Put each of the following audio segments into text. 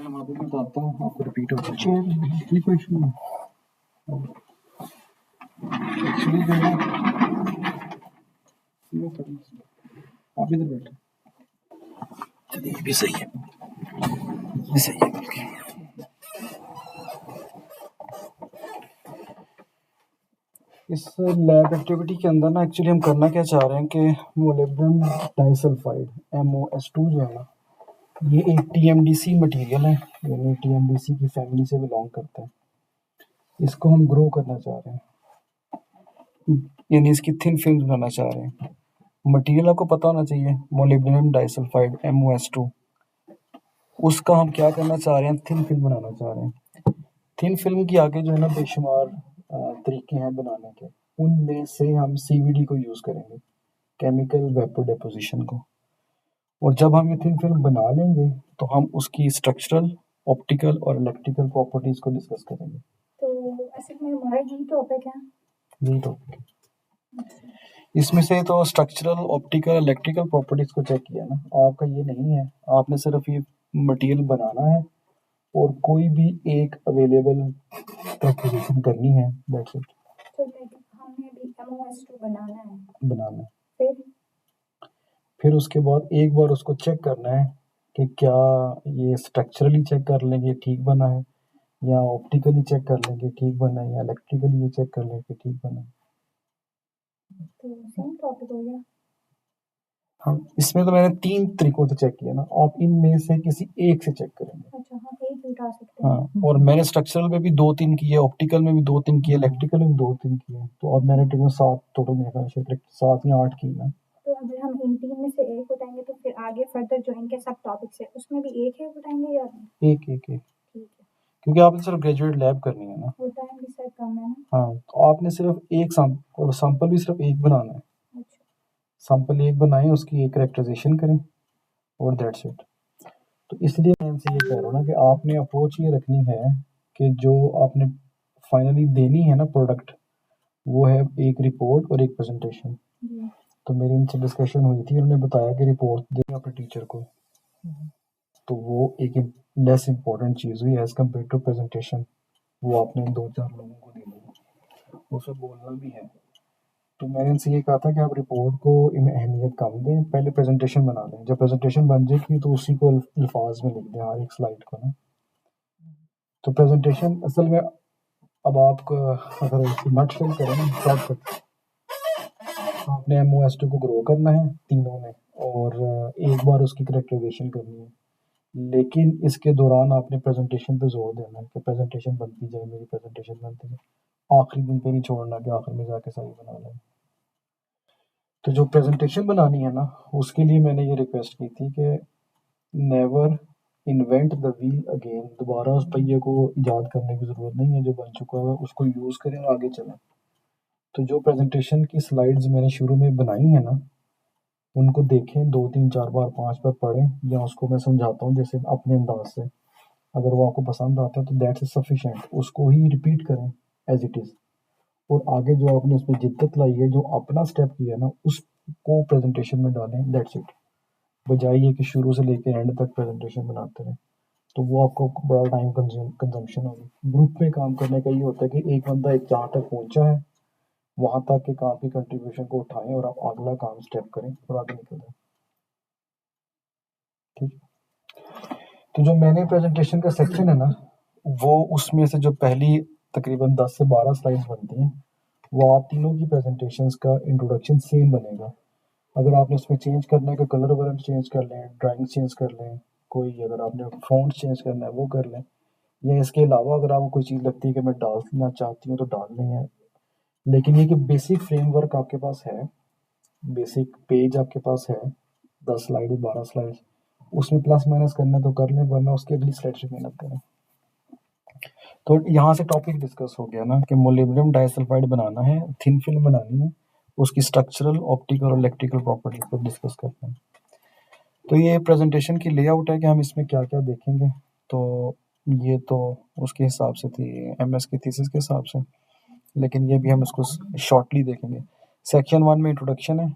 मैं वहाँ पे बताता हूँ, आपको रिपीट होता है कोई इशू नहीं। एक्चुअली जो है आप इधर बैठे, चलिए ये भी सही है, ये सही है। इस लैब एक्टिविटी के अंदर ना एक्चुअली हम करना क्या चाह रहे हैं कि मोलिब्डेनम डाइसल्फाइड MOS2 जो है ना, ये एक TMDC मटेरियल है, यानी TMDC की फैमिली से बिलोंग करता है। इसको हम ग्रो करना चाह रहे हैं, यानी इसकी थिन फिल्म बनाना चाह रहे हैं। मटेरियल आपको पता होना चाहिए, मोलिब्डेनम डाइसल्फाइड MOS2। उसका हम क्या करना चाह रहे हैं, थिन फिल्म बनाना चाह रहे हैं। थिन फिल्म की आगे जो है ना बेशुमार तरीके हैं बनाने के, उनमें से हम CVD को यूज़ करेंगे, केमिकल वेपर डेपोजिशन को। और जब हम ये थिन फिल्म बना लेंगे तो हम उसकी स्ट्रक्चरल, ऑप्टिकल और इलेक्ट्रिकल प्रॉपर्टीज को डिस्कस करेंगे। तो असल में हमारा यही टॉपिक है। यही टॉपिक है। इसमें से तो स्ट्रक्चरल, ऑप्टिकल, इलेक्ट्रिकल प्रॉपर्टीज को चेक किया ना, आपका ये नहीं है, आपने सिर्फ ये मटेरियल बनाना है और कोई भी एक अवेलेबल प्रपोजिशन करनी है, दैट्स इट। तो हमने अभी MOS2 बनाना है। फिर उसके बाद एक बार उसको चेक करना है कि क्या ये स्ट्रक्चरली चेक कर लेंगे ठीक बना है, या ऑप्टिकली चेक कर लेंगे ठीक बना है, या इलेक्ट्रिकली ये चेक कर लेंगे ठीक बना है। तो सेम टॉपिक हो गया। हाँ, इसमें तो मैंने 3 तरीकों से चेक किया ना, आप इनमें से किसी एक से चेक करेंगे। अच्छा, हाँ, एक ही उठा सकते हैं। हाँ, और मैंने स्ट्रक्चरल में भी 2-3 किए, ऑप्टिकल में भी 2-3 किए, इलेक्ट्रिकल में भी 2-3 किए, तो अब मैंने टोटल 7 टोटल मेरे ख्याल से 7 या 8 की ना। तो अगर हम इन 3 में से एक उठाएंगे तो फिर आगे फर्दर जो इनके सब टॉपिक्स है उसमें भी एक उठाएंगे या एक ठीक है, क्योंकि आपने सिर्फ ग्रेजुएट लैब करनी है ना, वो टाइम भी सर कम है ना। हाँ, तो आपने सिर्फ एक सैंपल भी सिर्फ एक बनाना है। अच्छा, सैंपल एक बनाएं, उसकी एक कैरेक्टराइजेशन करें और दैट्स इट। तो इसलिए मैं इनसे ये कह रहा हूँ ना कि आपने अप्रोच ये रखनी है कि जो आपने फाइनली देनी है ना प्रोडक्ट, वो है एक रिपोर्ट और एक प्रेजेंटेशन। तो मेरी इनसे डिस्कशन हुई थी, उन्होंने बताया कि रिपोर्ट दें अपने टीचर को, तो वो एक लेस इम्पोर्टेंट चीज़ हुई एज़ कम्पेयर टू प्रेजेंटेशन। वो आपने 2-4 लोगों को देनी है, उसमें बोलना भी है। तो मैंने इनसे ये कहा था कि आप रिपोर्ट को अहमियत कम दें, पहले प्रेजेंटेशन बना लें। जब प्रेजेंटेशन बन जाएगी तो उसी को अल्फाज में लिख दें, हर एक स्लाइड को ना। तो प्रेजेंटेशन असल में अब आपको अगर नट फिल करें ना शॉर्टकट, आपने MOS2 को ग्रो करना है तीनों में, और एक बार उसकी करेक्टराइजेशन करनी है, लेकिन इसके दौरान आपने प्रेजेंटेशन पे जोर देना है कि प्रेजेंटेशन बनती जाए, मेरी प्रेजेंटेशन बनती जाए, आखिरी दिन पे नहीं छोड़ना कि आखिर में जाके सारी बना लें। तो जो प्रेजेंटेशन बनानी है ना, उसके लिए मैंने ये रिक्वेस्ट की थी कि never invent the wheel again, दोबारा उस पहिए को ईजाद करने की ज़रूरत नहीं है, जो बन चुका है उसको यूज़ करें और आगे चलें। तो जो प्रेजेंटेशन की स्लाइड्स मैंने शुरू में बनाई है ना, उनको देखें 2-3-4 बार 5 बार पढ़ें, या उसको मैं समझाता हूँ जैसे अपने अंदाज से, अगर वो आपको पसंद आता है तो दैट्स सफिशेंट, उसको ही रिपीट करें एज इट इज़। और आगे जो आपने उसमें जिद्दत लाई है, जो अपना स्टेप किया ना, उसको प्रेजेंटेशन में डालें, दैट्स इट। बजाय ये कि शुरू से लेकर एंड तक प्रेजेंटेशन बनाते रहें, तो वो आपको बड़ा टाइम कंजम्पशन होगी। ग्रुप में काम करने का ये होता है कि एक बंदा एक जहाँ तक पहुंचा है वहां तक के काम की कंट्रीब्यूशन को उठाएं और आप अगला काम स्टेप करें और आगे निकल जाए। ठीक। तो जो मैंने प्रेजेंटेशन का सेक्शन है ना, वो उसमें से जो पहली तकरीबन 10 से 12 स्लाइड्स बनती हैं, वो आप तीनों की प्रेजेंटेशंस का इंट्रोडक्शन सेम बनेगा। अगर आपने उसमें चेंज करना है कि कलर वगैरह चेंज कर लें, ड्राइंग चेंज कर लें, कोई अगर आपने फ़ॉन्ट चेंज करना है वो कर लें, या इसके अलावा अगर आपको कोई चीज़ लगती है कि मैं डालना चाहती हूँ तो डाल लें है। लेकिन ये कि बेसिक फ्रेमवर्क आपके पास है, बेसिक पेज आपके पास है, 10 स्लाइड 12 स्लाइड, उसमें प्लस माइनस करना है तो कर लें, वरना उसकी अगली स्लाइड से मेहनत करें। तो यहाँ से टॉपिक डिस्कस हो गया ना कि मोलिब्डेनम डाइसल्फाइड बनाना है, थिन फिल्म बनानी है, उसकी स्ट्रक्चरल, ऑप्टिकल और इलेक्ट्रिकल प्रॉपर्टीज को डिस्कस करते हैं। तो ये प्रेजेंटेशन की लेआउट है कि हम इसमें क्या क्या देखेंगे। तो ये तो उसके हिसाब से थी, MS की थीसिस के हिसाब से, लेकिन ये भी हम इसको शॉर्टली देखेंगे। सेक्शन 1 में इंट्रोडक्शन है।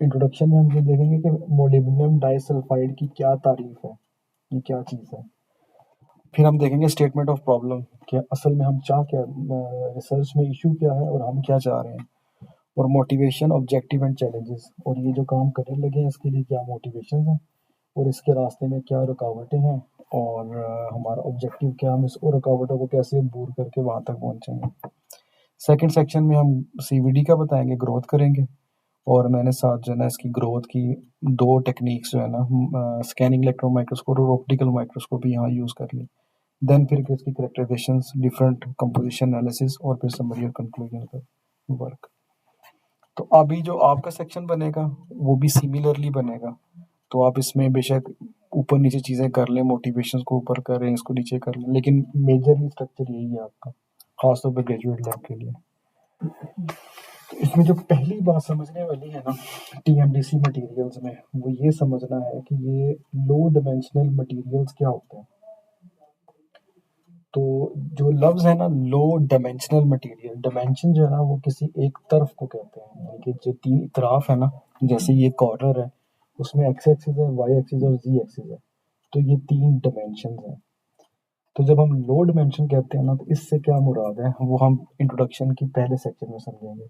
इंट्रोडक्शन में हम ये देखेंगे कि मोलिब्डेनम डाइसल्फाइड की क्या तारीफ है, ये क्या चीज़ है। फिर हम देखेंगे स्टेटमेंट ऑफ प्रॉब्लम, कि असल में हम चाह क्या, रिसर्च में इशू क्या है और हम क्या चाह रहे हैं। और मोटिवेशन, ऑब्जेक्टिव एंड चैलेंजेस, और ये जो काम करने लगे हैं इसके लिए क्या मोटिवेशन है और इसके रास्ते में क्या रुकावटें हैं, और हमारा ऑब्जेक्टिव क्या, हम इस रुकावटों को कैसे दूर करके वहाँ तक पहुँचेंगे। सेकंड सेक्शन में हम सीवीडी का बताएंगे, ग्रोथ करेंगे, और मैंने साथ जो है ना इसकी ग्रोथ की दो टेक्निक्स जो है ना, स्कैनिंग इलेक्ट्रॉन माइक्रोस्कोप और ऑप्टिकल माइक्रोस्कोप यहाँ यूज़ कर ली। देन फिर इसकी करेक्टराइजेशंस, डिफरेंट कंपोजिशन एनालिसिस, और फिर समरी और कंक्लूजन का वर्क। तो अभी जो आपका सेक्शन बनेगा वो भी सिमिलरली बनेगा। तो आप इसमें बेशक ऊपर नीचे चीज़ें कर लें, मोटिवेशंस को ऊपर करें, इसको नीचे कर लें, लेकिन मेजरली स्ट्रक्चर यही है आपका, खासतौर पर ग्रेजुएट लेवल के लिए। तो इसमें जो पहली बात समझने वाली है ना टीएमडीसी मटेरियल्स में, वो ये समझना है कि ये लो डायमेंशनल मटेरियल्स क्या होते हैं। तो जो लफ्ज़ है ना लो डायमेंशनल मटेरियल, डायमेंशन जो है ना वो किसी एक तरफ को कहते हैं, यानी कि जो तीन इतराफ है ना, जैसे ये कॉर्नर है, उसमें एक्स एक्सिस है, वाई एक्सिस और जी एक्सिस है, तो ये तीन डायमेंशन हैं। तो जब हम लो डायमेंशन कहते हैं ना, तो इससे क्या मुराद है वो हम इंट्रोडक्शन की पहले सेक्शन में समझेंगे।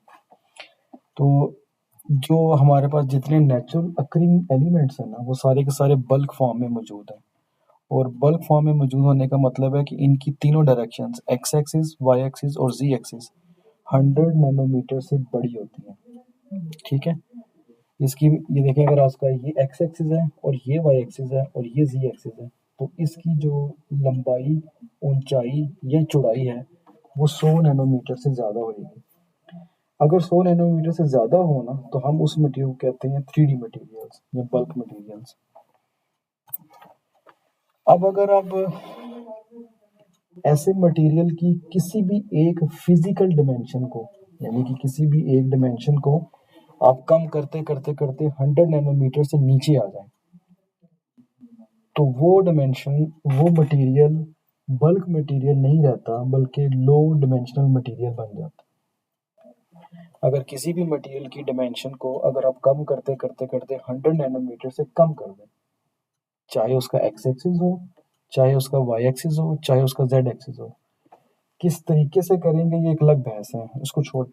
तो जो हमारे पास जितने नेचुरल अकरिंग एलिमेंट्स हैं ना, वो सारे के सारे बल्क फॉर्म में मौजूद हैं। और बल्क फॉर्म में मौजूद होने का मतलब है कि इनकी तीनों directions, x axis, y axis और जी एक्सिस 100 नैनोमीटर से बड़ी होती हैं। ठीक है, इसकी ये देखें, अगर आपका ये एक्स एक्सिस है और ये वाई एक्सिस है और ये जी एक्सिस है, तो इसकी जो लंबाई, ऊंचाई या चौड़ाई है वो 100 नैनोमीटर से ज़्यादा होगी। अगर 100 नैनोमीटर से ज़्यादा हो ना, तो हम उस मटेरियल को कहते हैं 3D मटेरियल्स या बल्क मटेरियल्स। अब अगर आप ऐसे मटेरियल की किसी भी एक फिजिकल डिमेंशन को, यानी कि किसी भी एक डिमेंशन को आप कम करते करते करते 100 नैनोमीटर से नीचे आ जाए, तो वो डिमेंशन, वो मटेरियल बल्क मटेरियल नहीं रहता, बल्कि लो डिमेंशनल मटेरियल बन जाता। अगर किसी भी मटेरियल की डिमेंशन को अगर आप कम करते करते करते 100 नैनोमीटर से कम कर दें, चाहे उसका एक्स एक्सिस हो, चाहे उसका वाई एक्सिस हो, चाहे उसका जेड एक्सिस हो, किस तरीके से करेंगे ये एक अलग बहस है, उसको छोड़।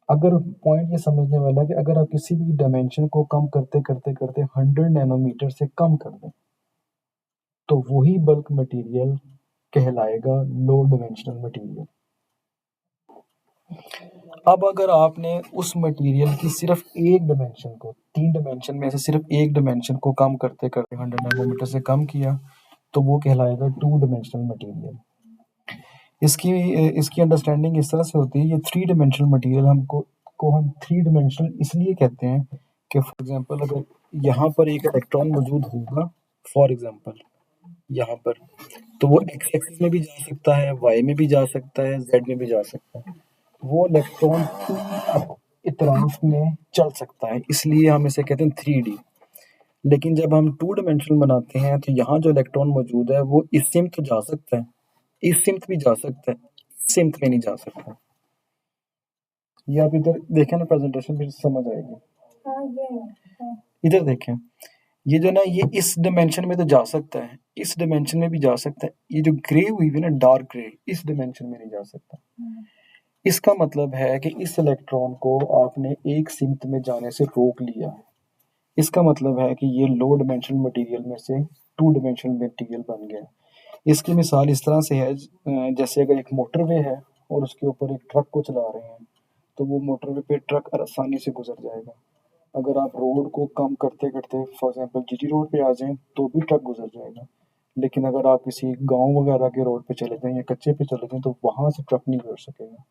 अगर पॉइंट ये समझने वाला है कि अगर आप किसी भी डायमेंशन को कम करते करते करते 100 नैनोमीटर से कम कर दें, तो वही बल्क मटेरियल कहलाएगा लो डायमेंशनल मटेरियल। अब अगर आपने उस मटेरियल की सिर्फ एक डायमेंशन को, तीन डायमेंशन में से सिर्फ एक डायमेंशन को कम करते करते 100 नैनोमीटर से कम किया, तो वो कहलाएगा टू डायमेंशनल मटेरियल। इसकी इसकी अंडरस्टैंडिंग इस तरह से होती है, ये थ्री डायमेंशनल मटेरियल को हम थ्री डायमेंशनल इसलिए कहते हैं कि फॉर एग्जांपल अगर यहाँ पर एक इलेक्ट्रॉन मौजूद होगा, फॉर एग्जांपल यहाँ पर, तो वो एक्स एक्सिस में भी जा सकता है, वाई में भी जा सकता है, जेड में भी जा सकता है। वो इलेक्ट्रॉन तीन इतराफ में चल सकता है, इसलिए हम इसे कहते हैं 3D। लेकिन जब हम टू डायमेंशनल बनाते हैं, तो यहाँ जो इलेक्ट्रॉन मौजूद है वो इस सिमत तो जा सकता है, इस सिमत भी जा सकता है, इस सिमत में नहीं जा सकता। ये आप इधर देखें ना प्रेजेंटेशन, फिर समझ आएगी। हाँ ये है। इधर देखें, ये जो ना ये इस डायमेंशन में तो जा सकता है, इस डायमेंशन में भी जा सकता है, ये जो ग्रे हुई है ना डार्क ग्रे, इस डायमेंशन में नहीं जा सकता। इसका मतलब है कि इस इलेक्ट्रॉन को आपने एक सिमत में जाने से रोक लिया है। इसका मतलब है कि ये लो डायमेंशनल मटेरियल में से टू डायमेंशनल मटेरियल बन गया। इसकी मिसाल इस तरह से है, जैसे अगर एक मोटरवे है और उसके ऊपर एक ट्रक को चला रहे हैं, तो वो मोटरवे पे ट्रक आसानी से गुजर जाएगा। अगर आप रोड को कम करते करते फॉर एग्जांपल जीटी रोड पे आ जाएं, तो भी ट्रक गुजर जाएगा। लेकिन अगर आप किसी गांव वगैरह के रोड पे चले जाएं या कच्चे पे चले जाएं, तो वहां से ट्रक नहीं गुजर सकेगा।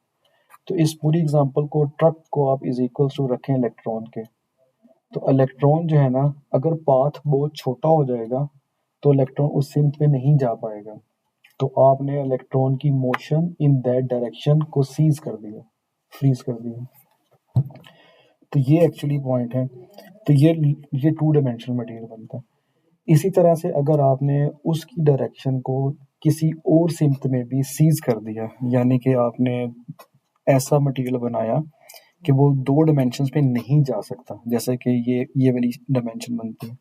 तो इस पूरी एग्जांपल को, ट्रक को आप इज इक्वल टू रखें इलेक्ट्रॉन के, तो इलेक्ट्रॉन जो है ना, अगर पाथ बहुत छोटा हो जाएगा तो इलेक्ट्रॉन उस सिमत में नहीं जा पाएगा। तो आपने इलेक्ट्रॉन की मोशन इन दैट डायरेक्शन को सीज कर दिया, फ्रीज कर दिया। तो ये एक्चुअली पॉइंट है। तो ये टू डायमेंशनल मटेरियल बनता है। इसी तरह से अगर आपने उसकी डायरेक्शन को किसी और सिमत में भी सीज कर दिया, यानी कि आपने ऐसा मटेरियल बनाया कि वो दो डायमेंशंस पे नहीं जा सकता, जैसे कि ये वाली डायमेंशन बनती है,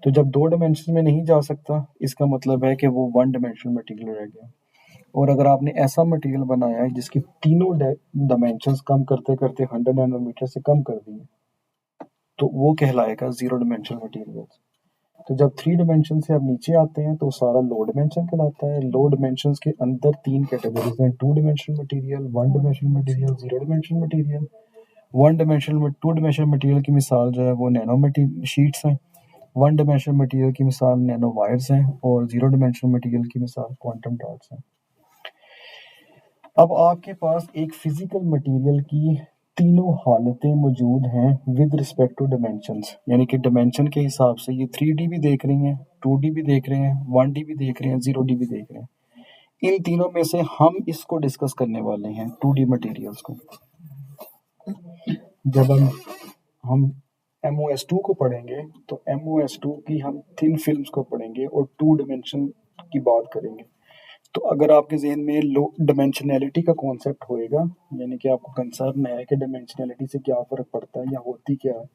तो जब 2 डायमेंशन में नहीं जा सकता, इसका मतलब है कि वो 1 डायमेंशनल मटेरियल रह गया। और अगर आपने ऐसा मटेरियल बनाया है जिसकी तीनों डायमेंशंस कम करते-करते 100 नैनोमीटर से कम कर दिए, तो वो कहलाएगा 0 डायमेंशनल मटेरियल। तो जब 3 डायमेंशन से आप नीचे आते हैं तो सारा लो डायमेंशन कहलाता है। लो डायमेंशंस के अंदर 3 कैटेगरीज हैं, 2 dimensional material, 1 dimensional material, 0 dimensional material. 2 dimensional material की मिसाल जो है वो नैनो शीट्स हैं। 1 डायमेंशनल मटेरियल की मिसाल नैनो वायर्स हैं और 0 डायमेंशनल मटेरियल की मिसाल क्वांटम डॉट्स हैं। अब आपके पास एक फिजिकल मटेरियल की तीनों हालतें मौजूद हैं विद रिस्पेक्ट टू डायमेंशंस, यानी कि डायमेंशन के हिसाब से ये 3D भी देख रही हैं, 2D भी देख रहे हैं, 1D भी देख रहे हैं, 0D भी देख रहे हैं। इन तीनों में से हम इसको डिस्कस करने वाले हैं 2D मटेरियल्स को। जब हम MOS2 को पढ़ेंगे तो MOS2 की हम थिन फिल्म्स को पढ़ेंगे और 2 डायमेंशन की बात करेंगे। तो अगर आपके ज़हन में लो डायमेंशनैलिटी का कॉन्सेप्ट होएगा, यानी कि आपको कंसर्न है कि डायमेंशनैलिटी से क्या फ़र्क पड़ता है या होती क्या है,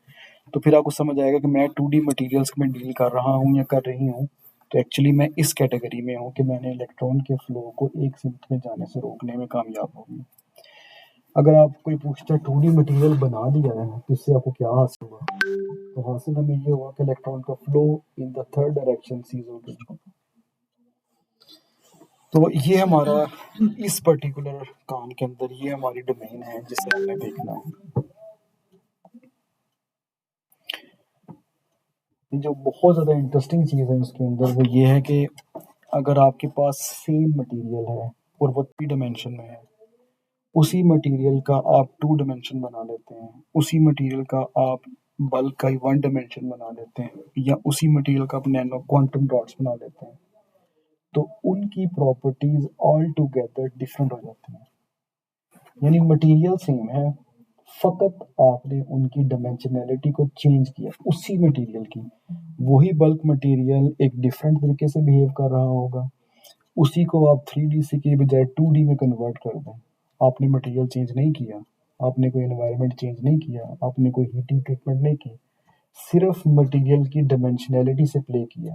तो फिर आपको समझ आएगा कि मैं 2D मटेरियल्स में डील कर रहा हूँ या कर रही हूँ, तो एक्चुअली मैं इस कैटेगरी में हूँ कि मैंने इलेक्ट्रॉन के फ्लो को एक सिमट में जाने से रोकने में कामयाब हो गई। अगर आप कोई पूछता है 2D मटेरियल बना दिया है तो इससे आपको क्या हासिल हुआ, तो हासिल हमें ये हुआ कि इलेक्ट्रॉन का flow in the third direction ceases हो गया। तो ये हमारा इस पर्टिकुलर काम के अंदर ये हमारी डोमेन है जिसे हमने देखना है। जो बहुत ज़्यादा इंटरेस्टिंग चीज़ है उसके अंदर वो ये है कि अगर आपके पास सेम मटेरियल है और वो 3 डायमेंशन में है, उसी मटेरियल का आप 2 डायमेंशन बना लेते हैं, उसी मटेरियल का आप बल्क का 1 डायमेंशन बना लेते हैं, या उसी मटेरियल का आप नैनो क्वांटम डॉट्स बना लेते हैं, तो उनकी प्रॉपर्टीज ऑल टुगेदर डिफरेंट हो जाती हैं। यानी मटेरियल सेम है, फ़कत आपने उनकी डायमेंशनैलिटी को चेंज किया। उसी मटेरियल की वही बल्क मटेरियल एक डिफरेंट तरीके से बिहेव कर रहा होगा, उसी को आप 3D से के बजाय 2D में कन्वर्ट कर दें। आपने मटेरियल चेंज नहीं किया, आपने कोई एनवायरनमेंट चेंज नहीं किया, आपने कोई हीटिंग ट्रीटमेंट नहीं की, सिर्फ मटेरियल की डायमेंशनैलिटी से प्ले किया,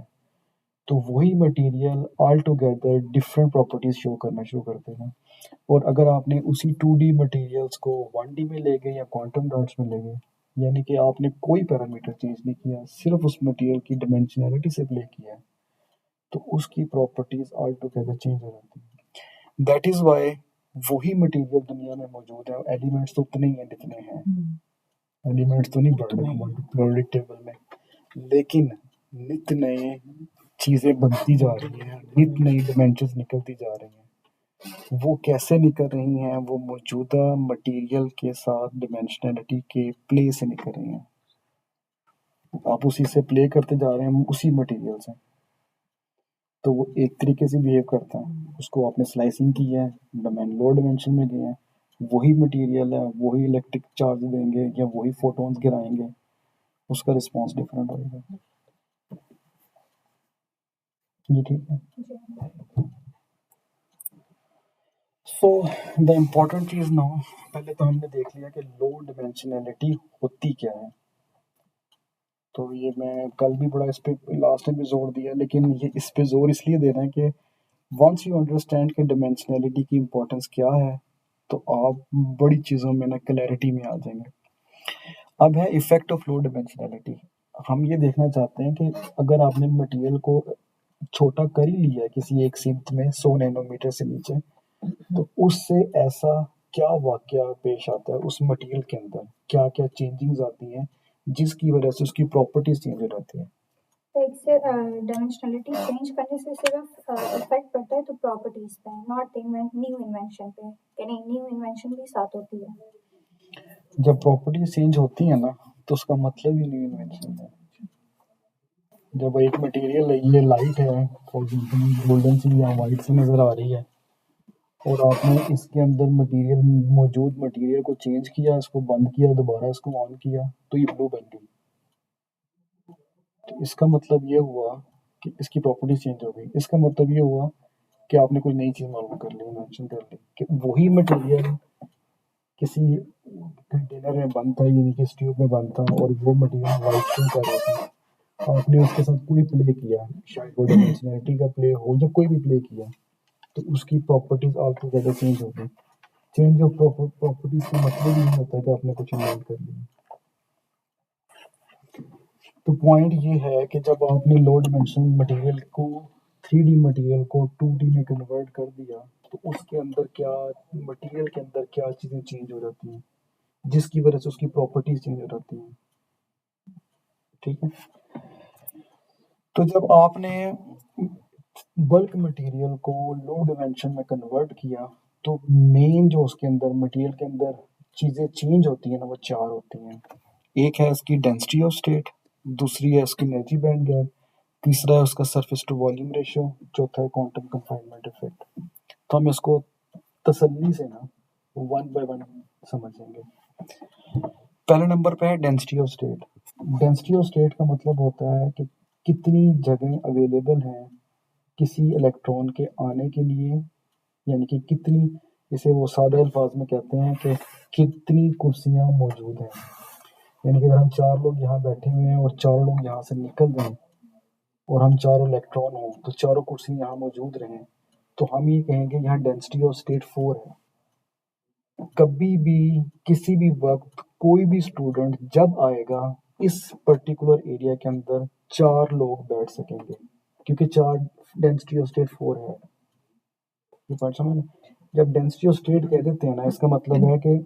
तो वही material all together different properties show करना शुरू कर देगा। और अगर आपने उसी 2D मटेरियल्स को 1D में ले गए या क्वांटम डॉट्स में ले गए, यानी कि आपने कोई पैरामीटर चेंज नहीं किया, सिर्फ उस मटेरियल की डायमेंशनैलिटी से प्ले किया है, तो उसकी प्रॉपर्टीज ऑल टुगेदर चेंज हो जाती है। दैट इज वाई वही मटेरियल दुनिया में मौजूद है, एलिमेंट्स तो उतने ही हैं जितने हैं, एलिमेंट्स तो नहीं बढ़ रहे पीरियोडिक टेबल में, लेकिन नित नए चीजें बनती जा रही हैं, नित नई डायमेंशंस निकलती जा रही हैं। वो कैसे निकल रही हैं, वो मौजूदा मटेरियल के साथ डायमेंशनैलिटी के प्ले से निकल रही हैं। आप उसी से प्ले करते जा रहे हैं, उसी मटेरियल से, तो वो एक तरीके से बिहेव करता है। उसको आपने स्लाइसिंग की है, लो डायमेंशन में गए हैं, वही मटेरियल है, वही इलेक्ट्रिक चार्ज देंगे या वही फोटॉन्स गिराएंगे, उसका रिस्पॉन्स डिफरेंट होगा। ये ठीक है। So the important cheese now, पहले तो हमने देख लिया कि लो डायमेंशनैलिटी होती क्या है। तो ये मैं कल भी बड़ा इस पे लास्ट टाइम भी जोर दिया, लेकिन ये इस पे जोर इसलिए दे रहे हैं कि वंस यू अंडरस्टैंड कि डायमेंशनैलिटी की इम्पोर्टेंस क्या है, तो आप बड़ी चीज़ों में ना क्लैरिटी में आ जाएंगे। अब है इफेक्ट ऑफ लो डायमेंशनैलिटी। हम ये देखना चाहते हैं कि अगर आपने मटेरियल को छोटा कर ही लिया है किसी एक सीमित में 100 नैनोमीटर से नीचे, तो उससे ऐसा क्या वाकया पेश आता है उस मटेरियल के अंदर, क्या क्या चेंजिंग्स आती हैं जिसकी वजह से उसकी प्रॉपर्टीज चेंज हो जाती हैं। तो इससे डायमेंशनलिटी चेंज करने से सिर्फ इफेक्ट पड़ता है तो प्रॉपर्टीज पे, नॉट न्यू इन्वेंशन पे, यानी न्यू इन्वेंशन भी साथ होती है। जब प्रॉपर्टीज चेंज होती है ना, तो उसका मतलब ही न्यू इन्वेंशन है। जब एक मटेरियल है, ये लाइट है, फॉर एग्जाम्पल गोल्डन सी या वाइट सी नज़र आ रही है, और आपने इसके अंदर मटेरियल मौजूद मटेरियल को चेंज किया, इसको बंद किया, दोबारा इसको ऑन किया, तो ये ब्लू बन गई। तो इसका मतलब ये हुआ कि इसकी प्रॉपर्टी चेंज हो गई। इसका मतलब ये हुआ कि आपने कोई नई चीज़ मालूम कर ली, इन्वेंशन कर ली, कि वही मटेरियल किसी कंटेनर में बंद था, यानी कि इस ट्यूब में बंद था, और वो मटेरियल वाइट क्यों कर रहा था, आपने उसके साथ कोई प्ले किया, शायद वो डायमेंशनलिटी का प्ले हो या कोई भी प्ले किया, तो उसकी प्रॉपर्टीज ऑल टुगेदर चेंज हो गई। चेंज ऑफ प्रॉपर्टीज का मतलब ही नहीं होता कि आपने कुछ इन्वेंट कर लिया। तो पॉइंट ये है कि जब आपने लो डिमेंशनल मटेरियल को 3D मटेरियल को 2D में कन्वर्ट कर दिया, तो उसके अंदर क्या, मटेरियल के अंदर क्या चीज़ें चेंज हो जाती हैं, जिसकी वजह से उसकी प्रॉपर्टीज चेंज हो जाती हैं। ठीक है, तो जब आपने बल्क मटेरियल को लो डिमेंशन में कन्वर्ट किया, तो मेन जो उसके अंदर मटेरियल के अंदर चीज़ें चेंज होती हैं ना, वो 4 होती हैं। एक है उसकी डेंसिटी ऑफ स्टेट, दूसरी है उसकी एनर्जी बैंड गैप, तीसरा है उसका सरफेस टू वॉल्यूम रेशियो, चौथा है क्वांटम कंफाइनमेंट इफेक्ट। तो हम इसको तसल्ली से ना 1 बाय 1 समझेंगे। पहले नंबर पे है density of state. Density of state का मतलब होता है कि कितनी जगह अवेलेबल है किसी इलेक्ट्रॉन के आने के लिए, यानी कि कितनी, इसे वो सादे अल्फाज में कहते हैं कि कितनी कुर्सियां मौजूद हैं। यानी कि अगर हम 4 लोग यहाँ बैठे हुए हैं और 4 लोग यहाँ से निकल जाएं और हम चारों इलेक्ट्रॉन हों, तो चारों कुर्सी यहाँ मौजूद रहें, तो हम ये कहेंगे यहाँ डेंसिटी ऑफ स्टेट 4 है। कभी भी किसी भी वक्त कोई भी स्टूडेंट जब आएगा, इस पर्टिकुलर एरिया के अंदर 4 लोग बैठ सकेंगे, क्योंकि 4 डेंसिटी ऑफ स्टेट 4 है। ये बात समझ? जब डेंसिटी ऑफ स्टेट कह देते हैं ना, इसका मतलब है कि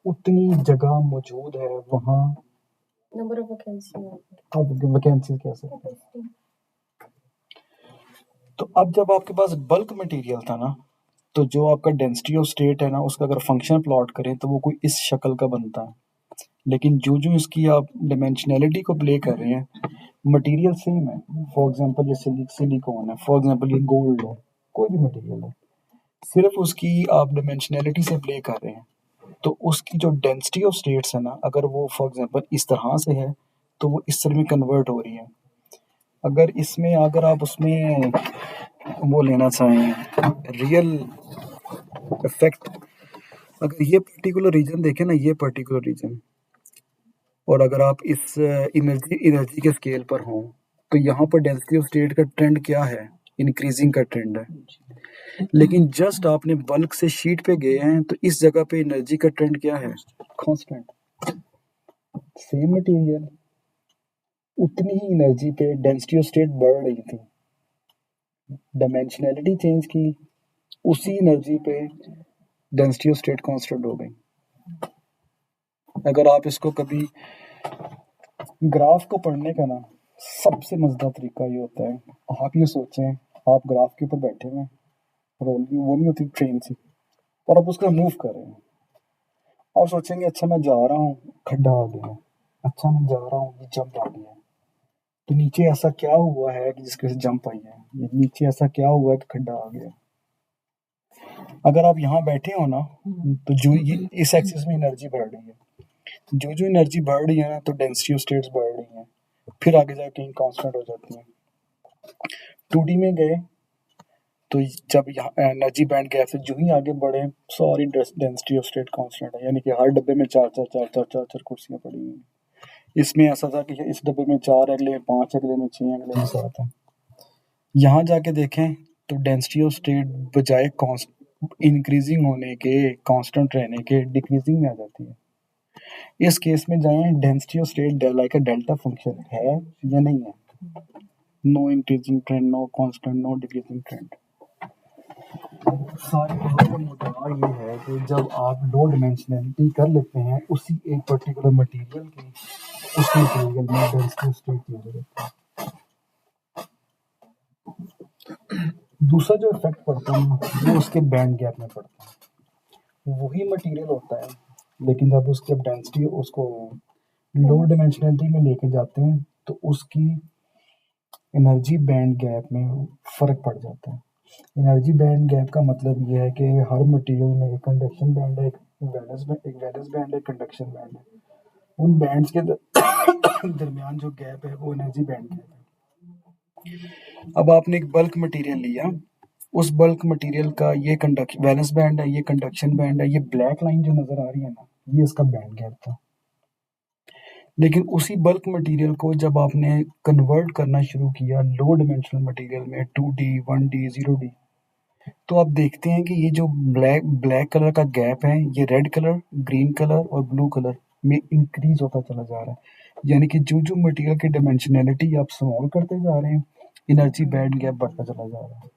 उतनी जगह मौजूद है वहाँ। नंबर ऑफ वैकेंसी, अब वैकेंसी कह सकते हैं। तो अब जब आपके पास बल्क मटेरियल था ना, तो जो आपका डेंसिटी ऑफ स्टेट है ना, उसका अगर फंक्शन प्लॉट करें तो वो कोई इस शक्ल का बनता है। लेकिन जो जो इसकी आप डिमेंशनैलिटी को प्ले कर रहे हैं, मटेरियल सेम है। फॉर एग्जांपल ये सिलिकॉन है, फॉर एग्जांपल ये गोल्ड है, कोई भी मटेरियल है, सिर्फ उसकी आप डिमेंशनैलिटी से प्ले कर रहे हैं। तो उसकी जो डेंसिटी ऑफ स्टेट्स है ना, अगर वो फॉर एग्जांपल इस तरह से है, तो वो इस तरह में कन्वर्ट हो रही है। अगर आप उसमें वो लेना चाहें रियल इफेक्ट, अगर ये पर्टिकुलर रीजन देखें ना, ये पर्टिकुलर रीजन, और अगर आप इस एनर्जी के स्केल पर हों, तो यहाँ पर डेंसिटी ऑफ स्टेट का ट्रेंड क्या है, इंक्रीजिंग का ट्रेंड है। लेकिन जस्ट आपने बल्क से शीट पे गए हैं, तो इस जगह पे एनर्जी का ट्रेंड क्या है, कांस्टेंट। सेम मटेरियल, उतनी ही एनर्जी पे डेंसिटी ऑफ स्टेट बढ़ रही थी, डायमेंशनैलिटी चेंज की, उसी एनर्जी पे डेंसिटी ऑफ स्टेट कांस्टेंट हो गई। अगर आप इसको कभी ग्राफ को पढ़ने का ना, सबसे मजेदार तरीका ये होता है, आप ये सोचें आप ग्राफ के ऊपर बैठे हुए हैं, वो नहीं होती ट्रेन सी, और आप उसका मूव कर रहे हैं, और सोचेंगे अच्छा मैं जा रहा हूँ, खड्डा आ गया, अच्छा मैं जा रहा हूँ, ये जंप आ गया, तो नीचे ऐसा क्या हुआ है कि जिसकी वजह से जंप आई है, ये नीचे ऐसा क्या हुआ है कि खड्डा आ गया। अगर आप यहाँ बैठे हो ना, तो जो ये इस एक्सिस में एनर्जी बढ़ रही है, जो जो एनर्जी बढ़ रही है ना, तो डेंसिटी ऑफ स्टेट्स बढ़ रही हैं, फिर आगे जाके कहीं कांस्टेंट हो जाती हैं। 2D में गए, तो जब यहाँ एनर्जी बैंड गैप से जो ही आगे बढ़े, सारी डेंसिटी ऑफ स्टेट कांस्टेंट है, यानी कि हर डब्बे में चार कुर्सियां पड़ी हुई हैं। इसमें ऐसा था कि इस डब्बे में 4, अगले में 5, अगले में 6, अगले में 7 है। यहाँ जाके देखें तो डेंसिटी ऑफ स्टेट बजाय इंक्रीजिंग होने के, कांस्टेंट रहने के, डिक्रीजिंग में आ जाती है। इस केस में जाएं, density of state like a delta function है या नहीं है, no increasing trend, no constant, no decreasing trend. सारी बात का मुद्दा ये है कि जब आप लो डिमेंशनलिटी कर लेते हैं उसी एक पर्टिकुलर मटेरियल की, उस मटेरियल में डेंसिटी ऑफ स्टेट चेंज हो जाती है। दूसरा जो इफेक्ट पड़ता है वो उसके बैंड गैप में पड़ता है। वही मटेरियल होता है, लेकिन जब उसकी डेंसिटी उसको लो डिमेंशनलिटी में लेके जाते हैं, तो उसकी एनर्जी बैंड गैप में फर्क पड़ जाता है। एनर्जी बैंड गैप का मतलब ये है कि हर मटेरियल में एक कंडक्शन बैंड है, एक वैलेंस बैंड है, कंडक्शन बैंड है। उन बैंड्स के दरमियान जो गैप है वो एनर्जी बैंड गैप है। अब आपने एक बल्क मटेरियल लिया, उस बल्क मटेरियल का ये वैलेंस बैंड है, ये कंडक्शन बैंड है, ये ब्लैक लाइन जो नजर आ रही है ना, ये इसका बैंड गैप था। लेकिन उसी बल्क मटेरियल को जब आपने कन्वर्ट करना शुरू किया लो डिमेंशनल मटेरियल में 2D 1D 0D, तो आप देखते हैं कि ये जो ब्लैक ब्लैक कलर का गैप है ये रेड कलर ग्रीन कलर और ब्लू कलर में इंक्रीज होता चला जा रहा है। यानी कि जो जो मटेरियल की डिमेंशनैलिटी आप स्मॉल करते जा रहे हैं एनर्जी बैंड गैप बढ़ता चला जा रहा है।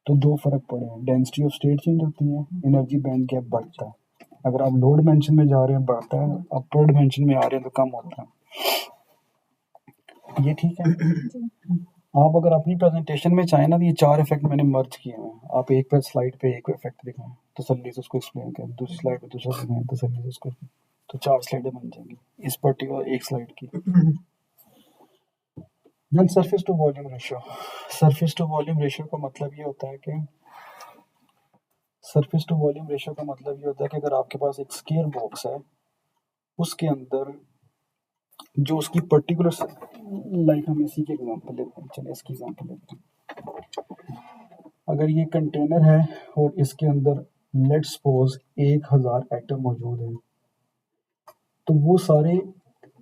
तो दो फर्क पड़े हैं, डेंसिटी ऑफ स्टेट चेंज होती है, एनर्जी बैंड गैप बढ़ता है। अगर आप लो डिमेंशन में जा रहे हैं बढ़ता है, अपर डिमेंशन में आ रहे हैं तो कम होता है। ये ठीक है। आप अगर अपनी प्रेजेंटेशन में चाहें ना तो ये 4 इफेक्ट मैंने मर्ज किए हैं, आप एक पे स्लाइड पे एक इफेक्ट दिखाएं तसल्ली से उसको एक्सप्लेन करें, दूसरी स्लाइड पे दूसरा दिखाएं तसल्ली से उसको, तो 4 स्लाइडें बन जाएंगी इस पर्टिकुलर एक स्लाइड की। Then surface to volume ratio. Surface to volume ratio का मतलब ये होता है कि सरफेस टू वॉल्यूम रेशियो का मतलब ये होता है कि अगर आपके पास एक स्क्वायर बॉक्स है उसके अंदर जो उसकी पर्टिकुलर, लाइक हम इसी की एग्जांपल लेते हैं, चलिए इसकी एग्जांपल लेते हैं। अगर ये कंटेनर है और इसके अंदर लेट्स सपोज 1000 एटम मौजूद हैं, तो वो सारे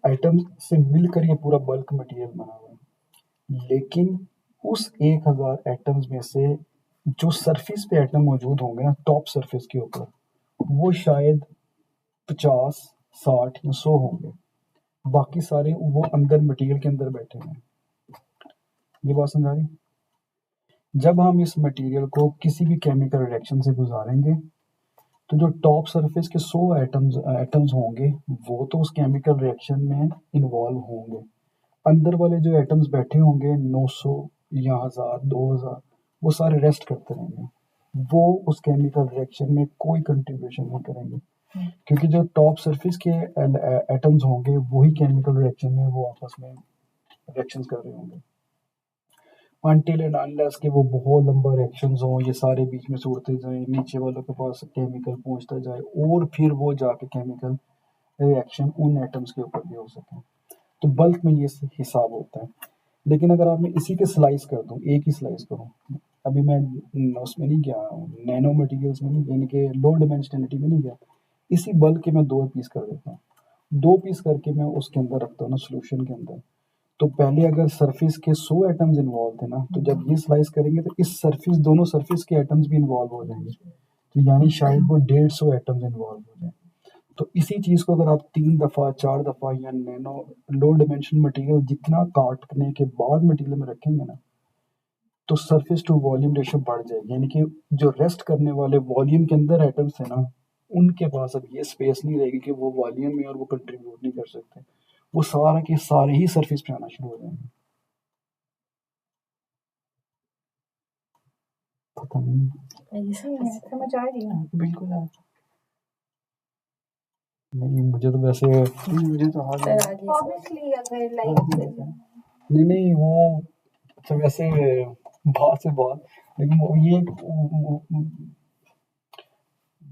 एटम से मिलकर ये पूरा बल्क मटेरियल बना हुआ है। लेकिन उस 1000 एटम्स में से जो सरफेस पे एटम मौजूद होंगे ना टॉप सरफेस के ऊपर, वो शायद 50 60 या 100 होंगे, बाकी सारे वो अंदर मटेरियल के अंदर बैठे हैं। ये बात समझ आ रही? जब हम इस मटेरियल को किसी भी केमिकल रिएक्शन से गुजारेंगे तो जो टॉप सरफेस के 100 एटम्स होंगे वो तो उस केमिकल रिएक्शन में इन्वॉल्व होंगे, अंदर वाले जो एटम्स बैठे होंगे 900 या 1000 2000 वो सारे रेस्ट करते रहेंगे, वो उस केमिकल रिएक्शन में कोई कंट्रीब्यूशन नहीं करेंगे, क्योंकि जो टॉप सरफेस के एटम्स होंगे वही केमिकल रिएक्शन में वो आपस में रिएक्शंस कर रहे होंगे, अनटिल एंड अनलेस कि वो बहुत लंबा रिएक्शंस हो, ये सारे बीच में से उड़ते जाए, नीचे वालों के पास केमिकल पहुंचता जाए और फिर वो जाके केमिकल रिएक्शन उन एटम्स के ऊपर भी हो सके। तो बल्क में ये हिसाब होता है। लेकिन अगर आप मैं इसी के स्लाइस कर दूं, एक ही स्लाइस करूं, अभी मैं उसमें नहीं गया, नैनो मटेरियल्स में नहीं, यानी कि लो डिमेंशनलिटी में नहीं गया, इसी बल्क के मैं 2 पीस कर देता हूँ, 2 पीस करके मैं उसके अंदर रखता हूँ ना सोल्यूशन के अंदर। तो पहले अगर सरफेस के 100 एटम्स इन्वॉल्व थे ना, तो जब ये स्लाइस करेंगे तो इस सरफेस दोनों सरफेस के एटम्स भी इन्वॉल्व हो जाएंगे, तो यानी शायद वो 150 एटम्स इन्वॉल्व हो जाए। तो इसी चीज को अगर आप 3 दफा 4 दफा या नैनो लो डिमेंशन मटेरियल जितना काटने के बाद मटेरियल में रखेंगे ना, तो सरफेस टू वॉल्यूम रेशियो बढ़ जाएगी, यानी कि जो रेस्ट करने वाले वॉल्यूम के अंदर एटम्स है ना उनके पास अब ये स्पेस नहीं रहेगी कि वो वॉल्यूम में और वो कंट्रीब्यूट नहीं कर सकते, वो सारा के सारे ही सरफेस पे आना शुरू हो जाएंगे। पता नहीं, समझ आ रही है। बिल्कुल नहीं, मुझे तो वैसे मुझे तो ऑब्वियसली अगर लाइक नहीं वो तो वैसे बात से बात, लेकिन वो ये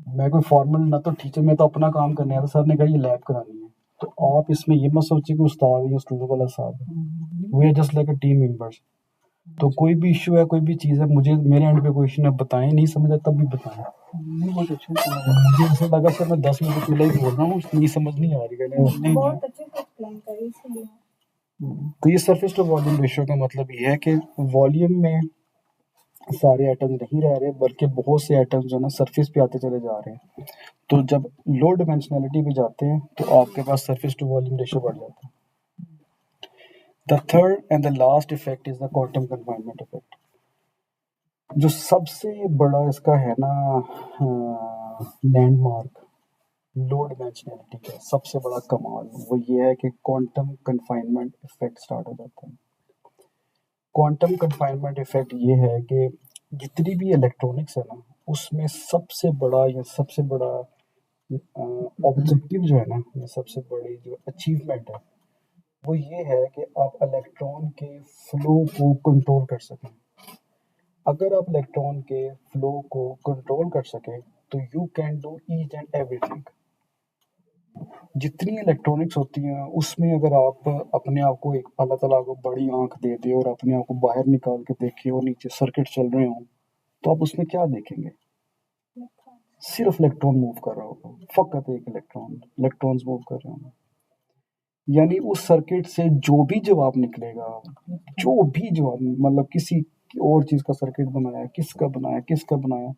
मैं कोई फॉर्मल ना तो टीचर, मैं तो अपना काम करने आया था, सर ने कहा ये लैब करानी है, तो आप इसमें ये मत सोचिए कि उस्ताद या स्टूडेंट वाला साहब है, we are just like a team members. तो कोई भी इशू है कोई भी चीज़ है, मुझे मेरे एंड पे कोई इशू है बताएं, नहीं समझ आया तब भी बताएं। बहुत अच्छा, मुझे ऐसा लगा सर मैं 10 मिनट पहले ही बोल रहा हूँ, नहीं समझ नहीं आ रही है। बहुत अच्छे से एक्सप्लेन करी इसलिए। तो ये सरफेस टू वॉल्यूम रेशियो का मतलब ये है कि वॉल्यूम में सारे एटम्स नहीं रह रहे, बल्कि बहुत से एटम्स जो है ना सरफेस पे आते चले जा रहे हैं। तो जब लो डिमेंशनलिटी पे जाते हैं तो आपके पास सरफेस टू वॉल्यूम रेशियो बढ़ जाता है। The third and the last effect is the quantum confinement effect. जो सबसे बड़ा इसका है ना लैंडमार्क लो डिमेंशनलिटी का सबसे बड़ा कमाल वो ये है कि क्वांटम कन्फाइनमेंट इफेक्ट स्टार्ट हो जाता है। क्वांटम कन्फाइनमेंट इफेक्ट ये है कि जितनी भी इलेक्ट्रॉनिक्स है ना उसमें सबसे बड़ा या सबसे बड़ा ऑब्जेक्टिव जो है ना, या सबसे बड़ी जो अचीवमेंट है वो ये है कि आप इलेक्ट्रॉन के फ्लो को कंट्रोल कर सकें। अगर आप इलेक्ट्रॉन के फ्लो को कंट्रोल कर सकें तो you can do each and everything. जितनी इलेक्ट्रॉनिक्स होती हैं उसमें अगर आप अपने आप को एक अल्लाह ताला को बड़ी आंख दे दे और अपने आप को बाहर निकाल के देखें और नीचे सर्किट चल रहे हों, तो आप उसमें क्या देखेंगे? सिर्फ इलेक्ट्रॉन मूव कर रहा होगा, फकत एक इलेक्ट्रॉन्स मूव कर रहे होंगे। यानी उस सर्किट से जो भी जवाब निकलेगा, जो भी जवाब, मतलब किसी और चीज का सर्किट बनाया, किसका बनाया,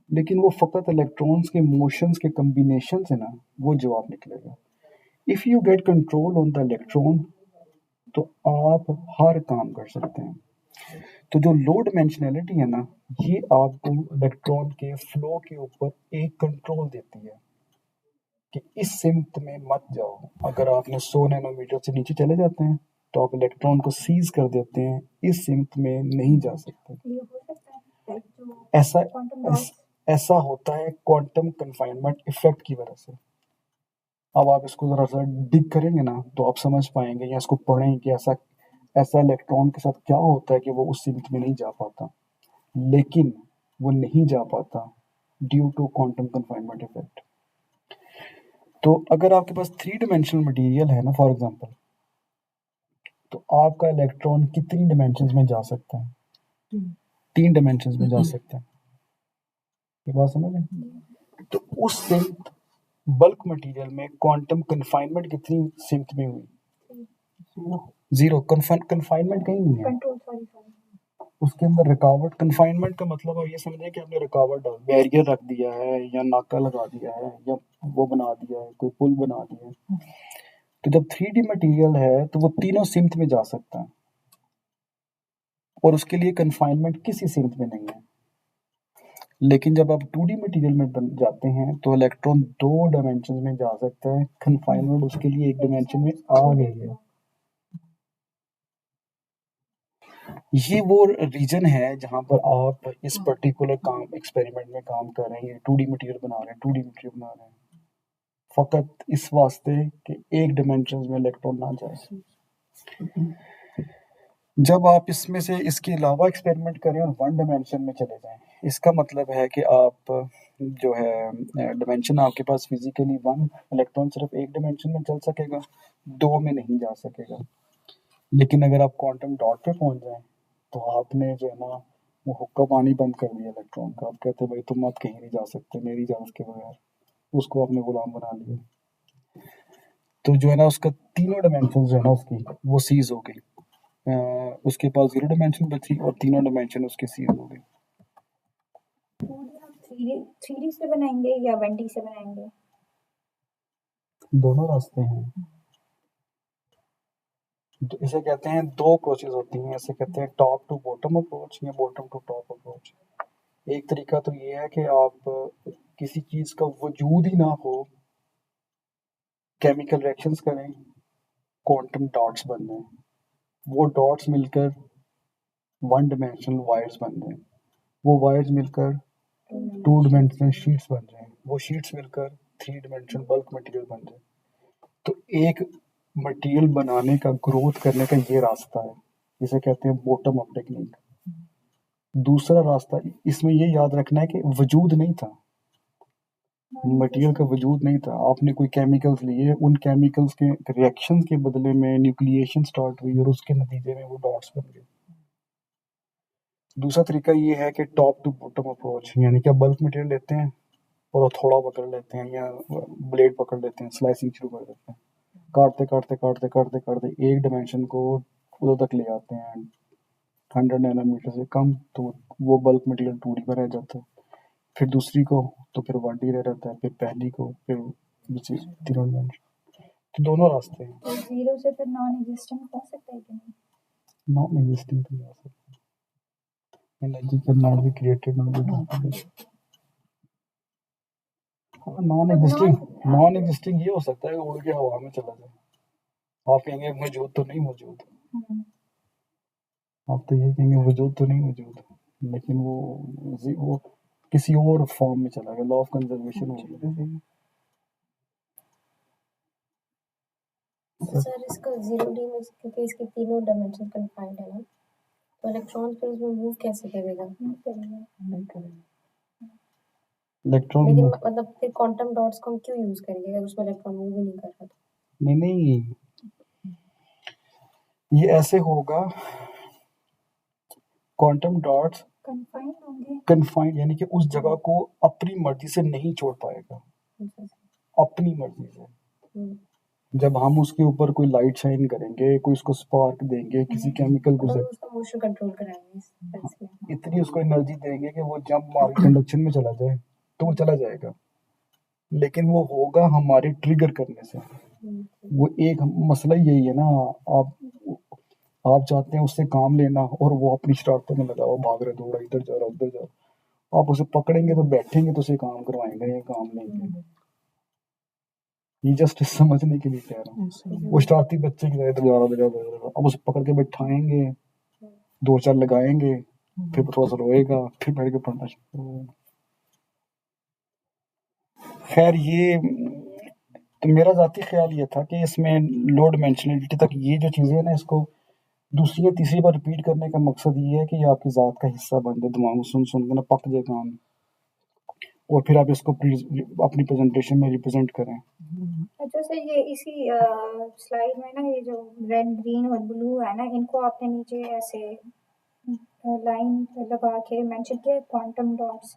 लेकिन वो फकत इलेक्ट्रॉन्स के मोशंस के कॉम्बिनेशन से ना वो जवाब निकलेगा। If you get control on the electron तो आप हर काम कर सकते हैं। तो जो लो डिमेंशनैलिटी है ना, ये आपको इलेक्ट्रॉन के फ्लो के ऊपर एक कंट्रोल देती है कि इस सिमत में मत जाओ। अगर आपने 100 नैनोमीटर से नीचे चले जाते हैं तो आप इलेक्ट्रॉन को सीज कर देते हैं, इस सिमत में नहीं जा सकते। ये हो सकता है लाइक जो ऐसा क्वांटम ऐस, डॉट्स ऐसा होता है क्वांटम कन्फाइनमेंट इफेक्ट की वजह से। अब आप इसको जरा सा डिग करेंगे ना तो आप समझ पाएंगे, या इसको पढ़ें कि ऐसा ऐसा इलेक्ट्रॉन के साथ क्या होता है कि वो उस सिमत में नहीं जा पाता, लेकिन वो नहीं जा पाता due to quantum confinement effect. तो अगर आपके पास 3 डिमेंशनल मटेरियल है ना फॉर एग्जांपल, तो आपका इलेक्ट्रॉन कितनी डिमेंशंस में जा सकता है? 3 डिमेंशंस में जा सकता है। ये बात समझ रहे हैं? तो उस सिमत बल्क मटेरियल में क्वांटम कन्फाइनमेंट कितनी सिमत में हुई? 0। कन्फाइनमेंट कहीं नहीं है कंट्रोल सॉरी उसके अंदर। रुकावट, कन्फाइनमेंट का मतलब आप ये समझें कि आपने रुकावट डाल, बैरियर रख दिया है, या नाका लगा दिया है, या वो बना दिया है, कोई पुल बना दिया है। तो जब 3D मटेरियल है तो वो तीनों सिमत में जा सकता है, और उसके लिए कन्फाइनमेंट किसी सिमत में नहीं है। लेकिन जब आप 2D मटेरियल में बन जाते हैं तो इलेक्ट्रॉन 2 डायमेंशन में जा सकता है, कन्फाइनमेंट उसके लिए एक डायमेंशन में आ गई है। ये वो रीजन है जहां पर आप इस पर्टिकुलर काम एक्सपेरिमेंट में काम कर रहे हैं, 2D मटेरियल बना रहे हैं, 2D मटेरियल बना रहे हैं, फकत इस वास्ते कि एक डायमेंशन में इलेक्ट्रॉन ना जाए। जब आप इसमें से इसके अलावा एक्सपेरिमेंट करें और 1 डायमेंशन में चले जाएं, इसका मतलब है कि आप जो है डायमेंशन आपके पास फिजिकली 1, इलेक्ट्रॉन सिर्फ एक डायमेंशन में चल सकेगा, 2 में नहीं जा सकेगा। लेकिन अगर आप क्वांटम डॉट पे पहुंच जाएं तो आपने जो है ना वो हुक्का पानी बंद कर दिया इलेक्ट्रॉन का। आप कहते भाई तुम अब कहीं नहीं जा सकते मेरी इजाजत के बगैर, उसको आपने गुलाम बना लिया। तो जो है ना उसका तीनों डायमेंशन जो है ना उसकी वो सीज हो गई। उसके पास 0 डायमेंशन बची और तीनों डायमेंशन उसके सीज हो गई। 2D हम 3D से बनाएंगे या 1D से बनाएंगे? दोनों रास्ते हैं। तो इसे कहते हैं, 2 अप्रोचेस होती हैं, इसे कहते हैं टॉप टू बॉटम अप्रोच या बॉटम टू टॉप अप्रोच। एक तरीका तो ये है कि आप किसी चीज का वजूद ही ना हो, केमिकल रिएक्शंस करें, क्वांटम डॉट्स बन जाएं, वो डॉट्स मिलकर 1 डायमेंशनल वायर्स बन जाएं, वो वायर्स मिलकर 2 डायमेंशनल शीट्स बन जाएं, वो शीट्स मिलकर 3 डायमेंशनल बल्क मटेरियल बन जाए। तो एक मटेरियल बनाने का, ग्रोथ करने का ये रास्ता है, जिसे कहते हैं बॉटम अप टेक्निक। दूसरा रास्ता, इसमें ये याद रखना है कि वजूद नहीं था, मटेरियल का वजूद नहीं था, आपने कोई केमिकल्स लिए, उन केमिकल्स के रिएक्शंस के बदले में न्यूक्लिएशन स्टार्ट हुई और उसके नतीजे में वो डॉट्स बन गए। दूसरा तरीका ये है कि टॉप टू बॉटम अप्रोच, यानी कि आप बल्क मटेरियल लेते हैं और थोड़ा पकड़ लेते हैं, या ब्लेड पकड़ लेते हैं, स्लाइसिंग शुरू कर देते हैं, काटते काटते काटते काटते काटते एक डायमेंशन को उधर तक ले आते हैं 100 नैनोमीटर से कम, तो वो बल्क मटेरियल 2D पर रह जाता है। फिर दूसरी को तो फिर 1D रह जाता है, फिर पहली को, फिर दूसरी, तीनों डायमेंशन। तो दोनों रास्ते हैं। तो 0 से फिर नॉन एग्जिस्टिंग हो सकता है कि नहीं? नॉन एग्जिस्टिंग तो नहीं हो सकता, energy can not be created, not be distributed. Non existing ये हो सकता है कि उड़ के हवा में चला जाए, आप कहेंगे मौजूद तो नहीं मौजूद, आप तो ये कहेंगे वजूद तो नहीं वजूद, लेकिन वो किसी और फॉर्म में चला गया, लॉ ऑफ कंजर्वेशन हो गया। सर इसका 0D में क्योंकि इसके तीनों डायमेंशन कन्फाइंड है ना, तो इलेक्ट्रॉन फिर उसमें मूव कैसे करेगा? नहीं करेगा इलेक्ट्रॉन लेकिन मूव। मतलब फिर क्वांटम डॉट्स को हम क्यों यूज करेंगे अगर उसमें इलेक्ट्रॉन मूव ही नहीं कर रहा? नहीं नहीं, ये ऐसे होगा, क्वांटम डॉट्स कन्फाइंड होंगे। कन्फाइंड यानी कि उस जगह को अपनी मर्जी से नहीं छोड़ पाएगा, अच्छा। अपनी मर्जी से। जब हम उसके ऊपर कोई लाइट शाइन करेंगे, कोई उसको स्पार्क देंगे, किसी केमिकल को तो उसका मोशन कंट्रोल कराएंगे इस सेंस में। इतनी उसको एनर्जी देंगे कि वो जब हमारे कंडक्शन में चला जाए तो वो चला जाएगा, लेकिन वो होगा हमारे ट्रिगर करने से। वो एक मसला यही है ना, आप चाहते हैं उससे काम लेना और वो अपनी शरारतों में लगा हुआ भाग रहा दौड़ा, इधर जा रहा उधर जा रहा। आप उसे पकड़ेंगे तो बैठेंगे तो उसे काम करवाएंगे, ये काम नहीं है। ये जस्ट समझने के लिए कह रहा हूँ। वो शरारती बच्चे की तरह इधर जा रहा उधर जा रहा, उधर जा रहा। अब उसे पकड़ के बैठाएंगे, 2-4 लगाएंगे, फिर थोड़ा सा रोएगा, फिर बैठ के पढ़ना शुरू करेगा। खैर ये तो मेरा ज़ाती ख्याल ये था कि इसमें लो डायमेंशनलिटी तक ये जो चीज़ें हैं ना, इसको दूसरी या तीसरी बार रिपीट करने का मकसद ये है कि ये आपकी ज़ात का हिस्सा बन जाए, दिमाग में सुन के ना पक जाए काम, और फिर आप इसको अपनी प्रेजेंटेशन में रिप्रेजेंट करें। अच्छा सर, ये इसी स्लाइड में ना ये जो रेड ग्रीन और ब्लू है ना, इनको आपने नीचे ऐसे लाइन लगा के मेंशन किया क्वांटम डॉट्स।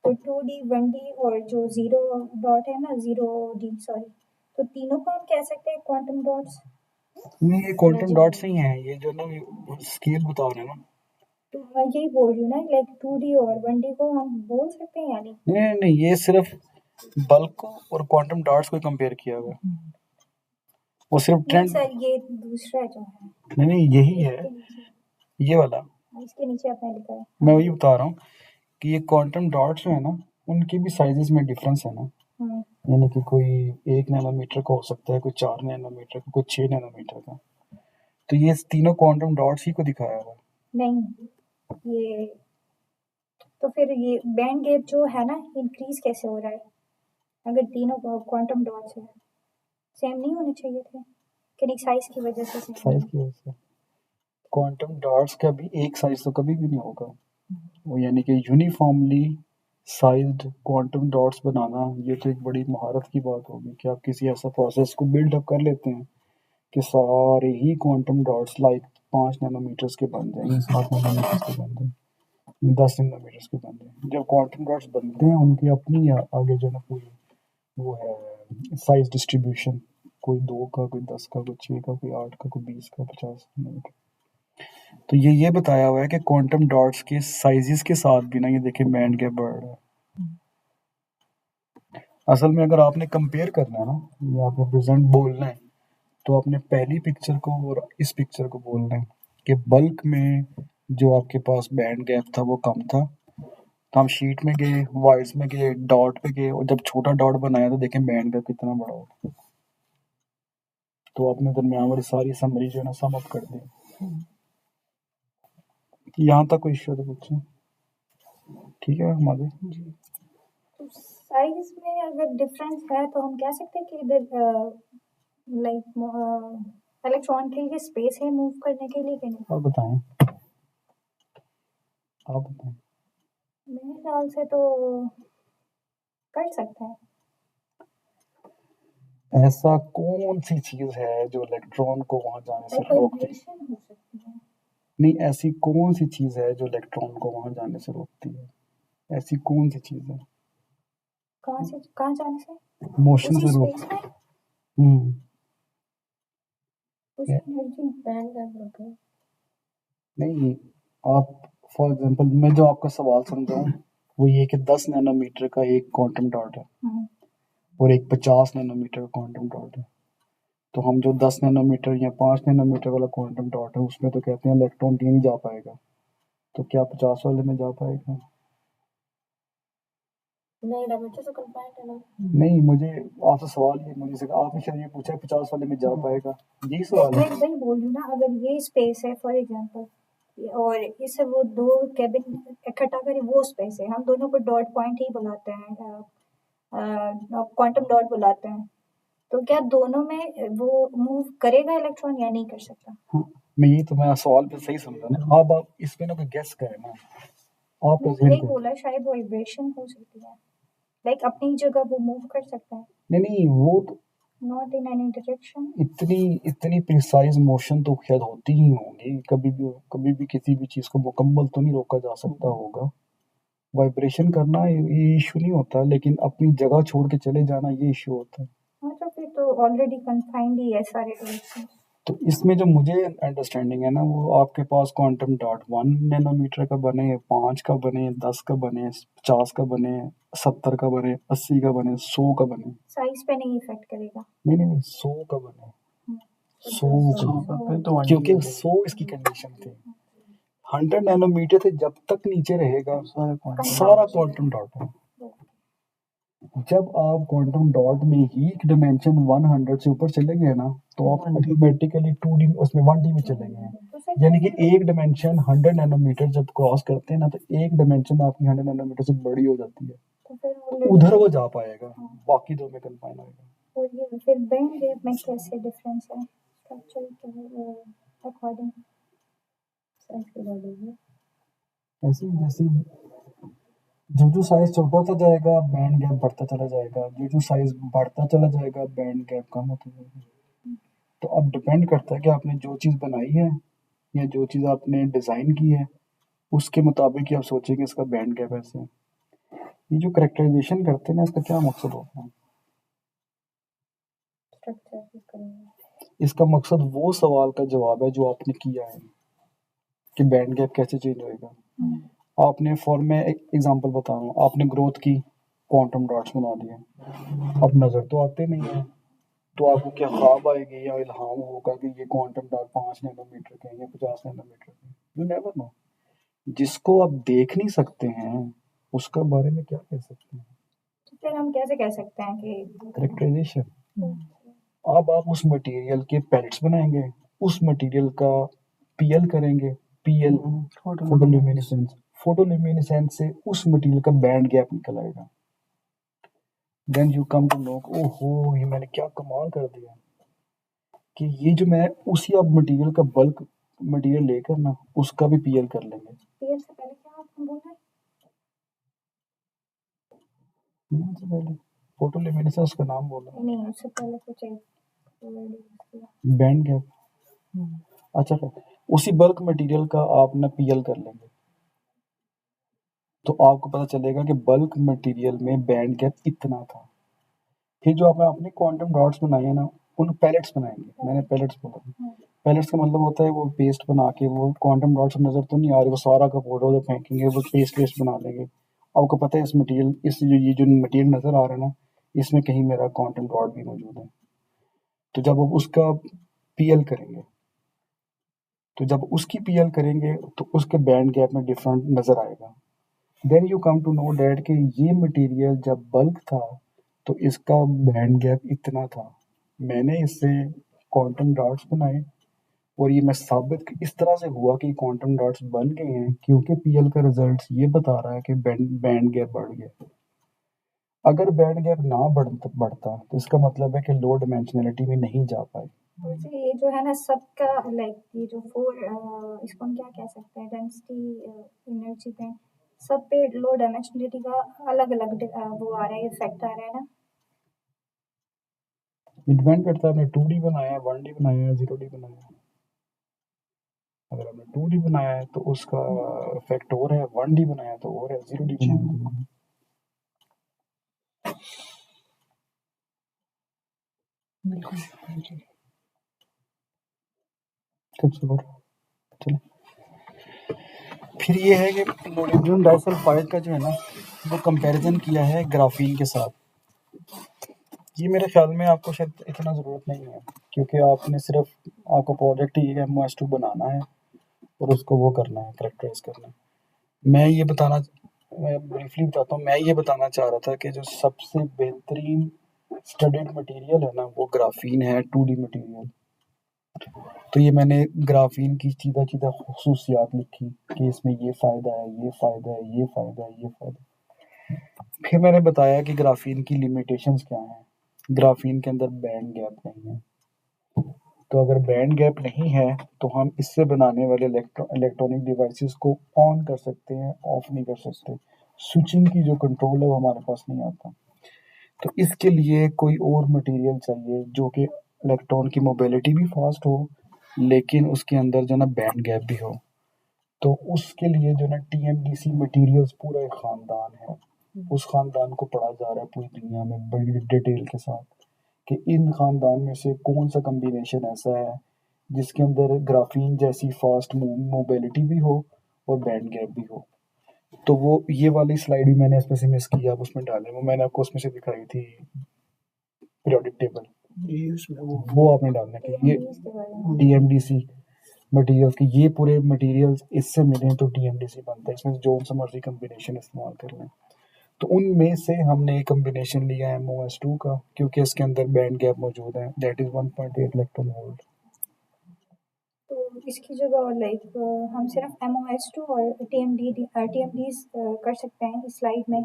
तो 2D 1D और जो 0 डॉट है ना, 0D सॉरी, तो तीनों को हम कह सकते हैं क्वांटम डॉट्स। नहीं, ये क्वांटम डॉट्स नहीं है, ये जो ना स्केल बता रहे हैं ना। तो मैं यही बोल रही हूँ ना, लाइक 2D और 1D को हम बोल सकते हैं यानी। नहीं, ये सिर्फ बल्क और क्वांटम डॉट्स को कंपेयर किया हुआ है। वो सिर्फ नहीं ट्रेंड सर, ये दूसरा जो है, नहीं यही है, इसके नीचे, ये वाला इसके नीचे आपने लिखा है। मैं वही बता रहा हूँ कि ये क्वांटम डॉट्स जो है ना, उनकी भी साइजेस में डिफरेंस है ना। यानी कि कोई 1 नैनोमीटर का हो सकता है, कोई 4 नैनोमीटर का, कोई 6 नैनोमीटर का। तो ये तीनों क्वांटम डॉट्स ही को दिखाया हुआ है। नहीं, ये तो फिर ये बैंड गैप जो है ना, इंक्रीज कैसे हो रहा है अगर तीनों क्वांटम डॉट्स है? सेम नहीं होने चाहिए थे कि साइज की वजह से same साइज की वजह से क्वांटम डॉट्स का भी एक साइज तो कभी भी नहीं होगा। वो यानी कि यूनिफॉर्मली साइज्ड क्वांटम डॉट्स बनाना, ये तो एक बड़ी महारत की बात होगी कि आप किसी ऐसा प्रोसेस को बिल्ड अप कर लेते हैं कि सारे ही क्वांटम डॉट्स लाइक 5 नैनोमीटर्स के बन जाएंगे, 7 नैनोमीटर्स के बन जाएंगे, 10 नैनोमीटर्स के बन जाएंगे। जब क्वांटम डॉट्स बनते हैं उनकी अपनी आगे जो है ना पूरी वो है साइज डिस्ट्रीब्यूशन, कोई 2 का, कोई 10 का, कोई 6 का, कोई 8 का, कोई 20 का, 50 नैनोमीटर। तो ये बताया हुआ है कि क्वांटम डॉट्स के साइजेस के साथ भी ना ये देखिए बैंड गैप बढ़ रहा है। असल में अगर आपने कंपेयर करना है ना, या आपने प्रेजेंट बोलना है, तो आपने पहली पिक्चर को और इस पिक्चर को बोलना है कि बल्क में जो आपके पास बैंड गैप था वो कम था, तो हम शीट में गए, वाइड्स में गए, डॉट पे गए, और जब छोटा डॉट बनाया तो देखें बैंड गैप कितना बड़ा हो। तो आपने दरमियान वाली सारी समरी जो है ना सम अप कर दी। यहाँ तक कोई इश्यू तो पूछें, ठीक है हमारे जी। तो साइज में अगर डिफरेंस है तो हम कह सकते हैं कि इधर लाइक इलेक्ट्रॉन के लिए स्पेस है मूव करने के लिए कि नहीं? आप बताएं, आप बताएं। मेरे ख्याल से तो कर सकते हैं। ऐसा कौन सी चीज है जो इलेक्ट्रॉन को वहां जाने से लाइक रोकती है? वाइब्रेशन हो सकती है। नहीं, ऐसी कौन सी चीज है जो इलेक्ट्रॉन को वहां जाने से रोकती है? ऐसी कौन सी चीज है? कहाँ जाने से? मोशन उसी से स्पेस रोक में, उसी एनर्जी। बैंड गैप होता है। नहीं, आप फॉर एग्जांपल मैं जो आपका सवाल समझाऊं वो ये कि 10 नैनोमीटर का एक क्वांटम डॉट है और एक 50 नैनोमीटर का क्वांटम डॉट है। तो हम जो 10 नैनोमीटर या 5 नैनोमीटर वाला क्वांटम डॉट है उसमें तो कहते हैं इलेक्ट्रॉन नहीं जा पाएगा, तो क्या 50 वाले में जा पाएगा? नहीं, डायमेंशन तो कन्फाइंड है ना। नहीं, मुझे आपसे सवाल ये मुझे से आपने शायद ये पूछा है 50 वाले में जा पाएगा, यही सवाल मैं है। वही बोल रही हूँ ना, अगर ये स्पेस है फॉर एग्जांपल और इसे वो दो केबिन इकट्ठा करें, वो स्पेस है, हम दोनों को डॉट पॉइंट ही बुलाते हैं, क्वांटम डॉट बुलाते हैं, तो क्या दोनों में वो मूव करेगा इलेक्ट्रॉन या नहीं कर सकता? हाँ, मैं सवाल पे सही समझा ना। अब आप इसमें ना कोई गेस करें ना, आप मैं प्रेजेंट यही करें। बोला शायद वाइब्रेशन हो सकती है, लाइक अपनी जगह वो मूव कर सकता है, नहीं, वो तो नॉट इन एनी डायरेक्शन। इतनी प्रिसाइज मोशन तो शायद होती ही होंगी, कभी भी किसी भी चीज को मुकम्मल तो नहीं रोका जा सकता होगा। वाइब्रेशन करना ये इशू नहीं होता, लेकिन अपनी जगह छोड़ के चले जाना ये इशू होता है। हाँ, तो फिर तो तो ऑलरेडी कन्फाइंड ही है सारे डायरेक्शन। तो इसमें जो मुझे अंडरस्टैंडिंग है ना, वो आपके पास क्वांटम डॉट 1 नैनोमीटर का बने, 5 का बने, 10 का बने, 50 का बने, 70 का बने, 80 का बने, 100 का बने। साइज पे नहीं इफेक्ट करेगा। नहीं 100 का बने, 100 का, क्योंकि 100 इसकी कंडीशन थी। 100 नैनोमीटर से जब तक नीचे रहेगा सारा क्वांटम डॉट है। जब आप क्वांटम डॉट में ही डायमेंशन 100 से ऊपर चले गए ना, तो आप ऑटोमेटिकली 2D उसमें 1D में चले गए हैं। तो सर यानी कि एक डायमेंशन 100 नैनोमीटर जब क्रॉस करते हैं ना, तो एक डायमेंशन आपकी 100 नैनोमीटर से बड़ी हो जाती है, तो फिर उधर वो जा पाएगा, बाकी दो में कन्फाइन होएगा। और ये फिर बैंड गैप में कैसे डिफरेंस है स्ट्रक्चर के अकॉर्डिंग? साइज के अकॉर्डिंग है। ऐसे ही जैसे जो साइज छोटा होता जाएगा बैंड गैप बढ़ता चला जाएगा, जो साइज बढ़ता चला जाएगा बैंड गैप कम होता जाएगा। तो अब डिपेंड करता है कि आपने जो चीज़ बनाई है या जो चीज़ आपने डिज़ाइन की है, उसके मुताबिक ही आप सोचेंगे इसका बैंड गैप ऐसे है। ये जो करेक्टराइजेशन करते हैं ना, इसका क्या मकसद होता है? स्ट्रक्चर करेंगे। इसका मकसद वो सवाल का जवाब है जो आपने किया है कि बैंड गैप कैसे चेंज होएगा। आपने फॉर मैं एक एग्जांपल बता रहा हूँ, आपने ग्रोथ की क्वांटम डॉट्स बना दिए, अब नज़र तो आते नहीं है, तो आपको क्या ख्वाब आएगी या इल्हाम होगा कि ये क्वांटम डॉट 5 नैनोमीटर के हैं या 50 नैनोमीटर के? You never know. जिसको आप देख नहीं सकते हैं उसका बारे में क्या कह सकते हैं? तो फिर हम कैसे कह सकते हैं कि करेक्टराइजेशन। अब आप उस मटेरियल के पैलेट्स बनाएंगे, उस मटेरियल का पीएल करेंगे, पीएल फोटोल्यूमिनेसेंस, फोटोल्यूमिनेसेंस से उस मटेरियल का बैंड गैप निकल आएगा। Then you come to know, ओहो ये मैंने क्या कमाल कर दिया कि ये जो मैं उसी अब मटेरियल का बल्क मटेरियल लेकर ना उसका भी पीएल कर लेंगे। पीएल से पहले क्या आपने बोला? से पहले फोटोल्यूमिनेसेंस का नाम बोला, नहीं, उससे पहले कुछ एक word use किया। Band gap. अच्छा फिर उसी बल्क मटेरियल का आप ना पीएल कर लेंगे, तो आपको पता चलेगा कि बल्क मटेरियल में बैंड गैप इतना था। फिर जो आपने क्वांटम डॉट्स बनाए हैं ना, उन पैलेट्स बनाएंगे। मैंने पैलेट्स बोला, पैलेट्स का मतलब होता है वो पेस्ट बना के, वो क्वांटम डॉट्स नजर तो नहीं आ रहे, वो सारा का फोटो फेंकेंगे, वो पेस्ट वेस्ट बना लेंगे। आपको पता है इस मटेरियल, इस ये जो मटेरियल नजर आ रहा है ना, इसमें कहीं मेरा क्वांटम डॉट भी मौजूद है। तो जब आप उसका पीएल करेंगे, तो जब उसकी पीएल करेंगे तो उसके बैंड गैप में डिफरेंट नजर आएगा। Then you come to know that कि ये मटेरियल जब बल्क था तो इसका बैंड गैप इतना था। मैंने इससे क्वांटम डॉट्स बनाए और ये मैं साबित इस तरह से हुआ कि क्वांटम डॉट्स बन गए हैं क्योंकि पीएल का रिजल्ट ये बता रहा है कि बैंड गैप बढ़ गया। अगर बैंड गैप ना बढ़ता तो इसका मतलब है कि लो डिमेंशनलिटी में नहीं जा पाए। वैसे ये जो है ना सबका लाइक ये जो इसको हम क्या कह सकते हैं डेंसिटी एनर्जी पे सब पे लो डायमेंशनलिटी का अलग अलग वो आ रहा है इफेक्ट आ रहा है ना। ये डिपेंड करता है आपने 2D बनाया है, 1D बनाया है, 0D बनाया है। अगर आपने 2D बनाया है तो उसका इफेक्ट और है, 1D बनाया है तो और है, 0D बनाया है तो कुछ और। चलो फिर ये है कि मोलिब्डेनम डाइसल्फाइड का जो है ना, वो कंपैरिजन किया है ग्राफीन के साथ। ये मेरे ख्याल में आपको शायद इतना ज़रूरत नहीं है, क्योंकि आपने सिर्फ आपका प्रोजेक्ट ही MOS2 बनाना है और उसको वो करना है, करेक्टराइज करना है। मैं ब्रीफली बताता हूँ, मैं ये बताना चाह रहा था कि जो सबसे बेहतरीन स्टडीड मटेरियल है ना, वो ग्राफीन है, 2D मटेरियल। तो ये मैंने ग्राफीन की सीधा सीधा खसूसियात लिखी कि इसमें ये फ़ायदा है, ये फ़ायदा है, ये फ़ायदा है, ये फ़ायदा है। फिर मैंने बताया कि ग्राफीन की लिमिटेशंस क्या हैं। ग्राफीन के अंदर बैंड गैप नहीं है, तो अगर बैंड गैप नहीं है तो हम इससे बनाने वाले इलेक्ट्रॉनिक डिवाइसेस को ऑन कर सकते हैं, ऑफ नहीं कर सकते। स्विचिंग की जो कंट्रोल है वो हमारे पास नहीं आता। तो इसके लिए कोई और मटेरियल चाहिए जो कि इलेक्ट्रॉन की मोबिलिटी भी फास्ट हो, लेकिन उसके अंदर जो ना बैंड गैप भी हो। तो उसके लिए जो ना TMDC मटेरियल्स पूरा एक ख़ानदान है, उस ख़ानदान को पढ़ा जा रहा है पूरी दुनिया में बड़ी डिटेल के साथ। कि इन ख़ानदान में से कौन सा कम्बिनेशन ऐसा है जिसके अंदर ग्राफीन जैसी फास्ट मोबिलिटी भी हो और बैंड गैप भी हो। तो वो ये वाली स्लाइड भी मैंने इसमें से मिस की, आप उसमें डालें, वो मैंने आपको उसमें से दिखाई थी पीरियोडिक टेबल, ये उसमें वो आपने डालना है कि ये TMDs के बारे में टीएमडीसी मटेरियल्स की ये पूरे मटेरियल्स इससे मिले तो टीएमडीसी बनता है, इसमें जो सा मर्जी कम्बिनेशन इस्तेमाल कर लें। तो उनमें से हमने एक कम्बिनेशन लिया है MOS2 का, क्योंकि इसके अंदर बैंड गैप मौजूद है, दैट इज़ 1.8 इलेक्ट्रॉन वोल्ट। तो इसकी जगह लाइक हम सिर्फ MOS2 और TMDs कर सकते हैं इस स्लाइड में,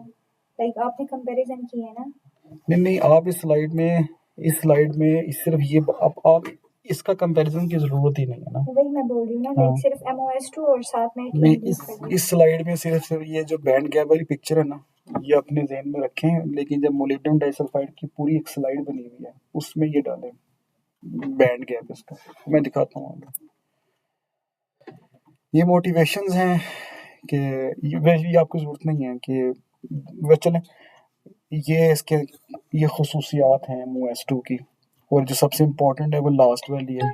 लाइक आपने कंपैरिजन की है ना। नहीं, आप इस स्लाइड में सिर्फ ये आप इसका कंपैरिजन की ज़रूरत ही नहीं है ना। वही मैं बोल रही हूँ ना, हाँ। लाइक सिर्फ MOS2 और साथ में नहीं, TMDs कर दें। इस स्लाइड में सिर्फ ये जो बैंड गैप वाली पिक्चर है ना, ये अपने ज़हन में रखें, लेकिन जब मोलिब्डेनम डाइसल्फाइड की पूरी एक स्लाइड बनी हुई है उसमें ये डालें बैंड गैप इसका, मैं दिखाता हूँ आपको। ये मोटिवेशंस हैं कि ये आपको ज़रूरत नहीं है कि वह चलें, ये इसके ये खसूसियात हैं MOS2 की, और जो सबसे इम्पोर्टेंट है वो लास्ट वाली है।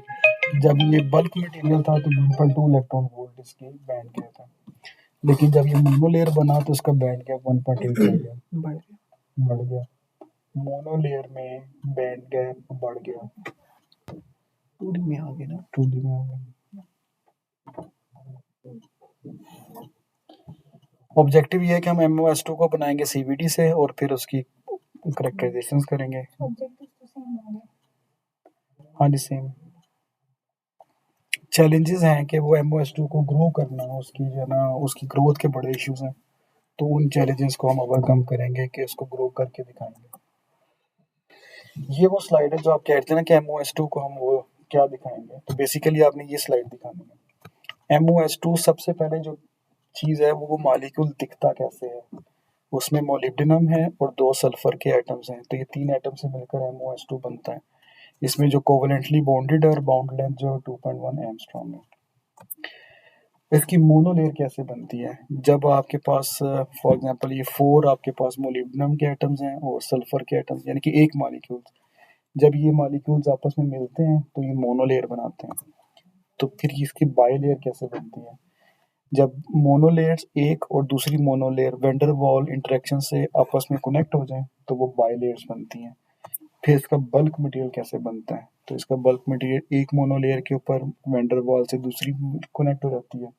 जब ये बल्क मटेरियल था तो 1.2 इलेक्ट्रॉन वोल्ट इसकी बैंड गैप था, लेकिन जब ये मोनोलेयर बना तो इसका बैंड गैप 1.8 हो गया, बढ़ गया। मोनोलेयर में बैंड गैप बढ़ गया, 2D में आ गए ना। 2D में आ गया। ऑब्जेक्टिव ये है कि हम MOS2 को बनाएंगे CVD से और फिर उसकी करेक्टराइजेशंस करेंगे। ऑब्जेक्टिव तो सेम होंगे। हाँ जी, सेम। चैलेंजेस हैं कि वो MOS2 को ग्रो करना, उसकी जो है ना उसकी ग्रोथ के बड़े इश्यूज हैं, तो उन चैलेंजेस को हम ओवरकम करेंगे कि उसको ग्रो करके दिखाएंगे। ये वो स्लाइड है जो आप कहते हैं ना कि MOS2 को हम वो क्या दिखाएंगे, तो बेसिकली आपने ये स्लाइड दिखानी है। MOS2 सबसे पहले जो चीज़ है वो मॉलिक्यूल दिखता कैसे है, उसमें मोलिब्डेनम है और 2 सल्फर के एटम्स हैं, तो ये 3 एटम से मिलकर MOS2 बनता है। इसमें जो कोवलेंटली बॉन्डेड है और बाउंड लेंथ जो 2.1 एंगस्ट्रॉम है। इसकी मोनोलेयर कैसे बनती है, जब आपके पास फॉर एग्जांपल ये 4 आपके पास मोलिब्डेनम के एटम्स हैं और सल्फर के एटम्स, यानी कि एक मॉलिक्यूल, जब ये मॉलिक्यूल्स आपस में मिलते हैं तो ये मोनोलेयर बनाते हैं। तो फिर इसकी बाइलेयर कैसे बनती है, जब मोनोलेयर्स एक और दूसरी मोनोलेयर वेंडर वॉल इंटरेक्शन से आपस में कनेक्ट हो जाएं तो वो बाइलेयर्स बनती हैं। फिर इसका बल्क मटेरियल कैसे बनता है, तो इसका बल्क मटेरियल एक मोनोलेयर के ऊपर वेंडर वॉल से दूसरी कनेक्ट हो जाती है,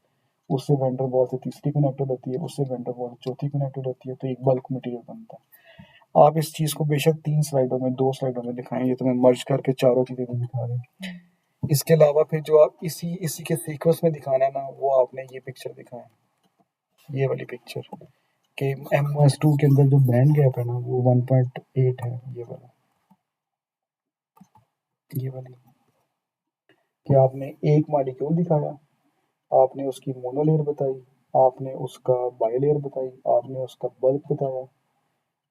उससे वेंडर वॉल से तीसरी कनेक्ट हो जाती है, उससे वेंडर वॉल से चौथी कनेक्ट हो जाती है, तो एक बल्क मटेरियल बनता है। आप इस चीज़ को बेशक 3 स्लाइडों में 2 स्लाइडों में दिखाएं, ये तो मैं मर्ज करके चारों चीज़ें भी दिखा रही हूँ। इसके अलावा फिर जो आप इसी के सीक्वेंस में दिखाना है ना, वो आपने ये पिक्चर दिखाया, ये वाली पिक्चर कि MOS2 के अंदर जो बैंड गैप है ना वो 1.8 है, ये वाली कि आपने एक मॉलिक्यूल दिखाया, आपने उसकी मोनोलेयर बताई, आपने उसका बाइलेयर बताई, आपने उसका बल्क बताया,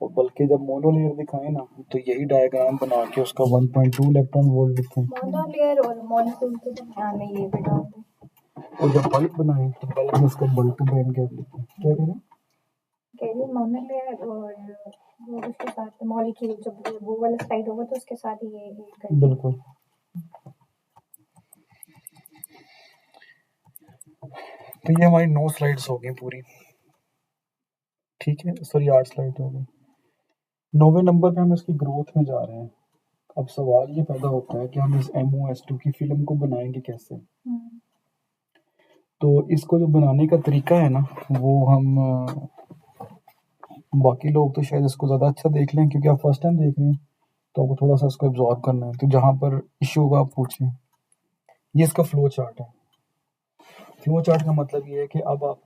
और बल्कि जब मोनोलेयर दिखाए ना तो यही डायग्राम बना के उसका 1.2 इलेक्ट्रॉन वोल्ट लिखें, मोनोलेयर और मॉलिक्यूल के दरमियान में ये भी डाल दें। और जब बल्क बनाए तो बल्क में उसका बल्क बैंड गैप लिखें। क्या करें, कह रही मोनोलेयर और वो उसके साथ मॉलिक्यूल, जब वो वाला स्लाइड होगा तो उसके साथ ही ये कर दें। बिल्कुल। तो ये हमारी 9 स्लाइड्स हो गई पूरी, ठीक है, सॉरी 8 स्लाइड हो गई। 9वें नंबर पे हम इसकी ग्रोथ में जा रहे हैं। अब सवाल ये पैदा होता है कि हम इस MOS2 की फिल्म को बनाएंगे कैसे। तो इसको जो बनाने का तरीका है ना वो हम बाकी लोग तो शायद इसको ज़्यादा अच्छा देख लें, क्योंकि आप फर्स्ट टाइम देख रहे हैं तो आपको थोड़ा सा इसको एब्जॉर्ब करना है, तो जहाँ पर इश्यू होगा आप पूछें। ये इसका फ्लो चार्ट है। फ्लो चार्ट का मतलब ये है कि अब आप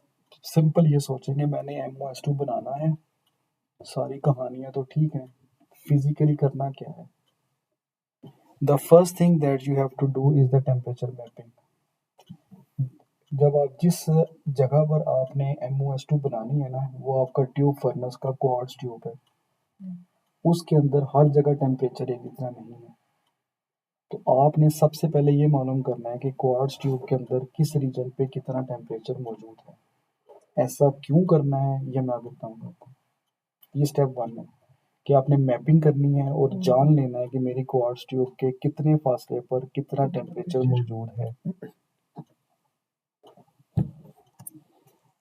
सिंपल ये सोचेंगे मैंने MOS2 बनाना है, सारी कहानियाँ तो ठीक है, फिजिकली करना क्या है। The first thing that you have to do is the temperature mapping. जब आप जिस जगह पर आपने MOS2 बनानी है ना, वो आपका ट्यूब फर्नेस का क्वार्ट्ज ट्यूब है, उसके अंदर हर जगह टेम्परेचर एक इतना नहीं है। तो आपने सबसे पहले ये मालूम करना है कि क्वार्ट्ज ट्यूब के अंदर किस रीजन पे कितना टेम्परेचर मौजूद है। ऐसा क्यों करना है ये मैं बताऊंगा आपको। ये स्टेप 1 है कि आपने मैपिंग करनी है और जान लेना है कि मेरी क्वार्ट्ज ट्यूब के कितने फासले पर कितना टेम्परेचर मौजूद है।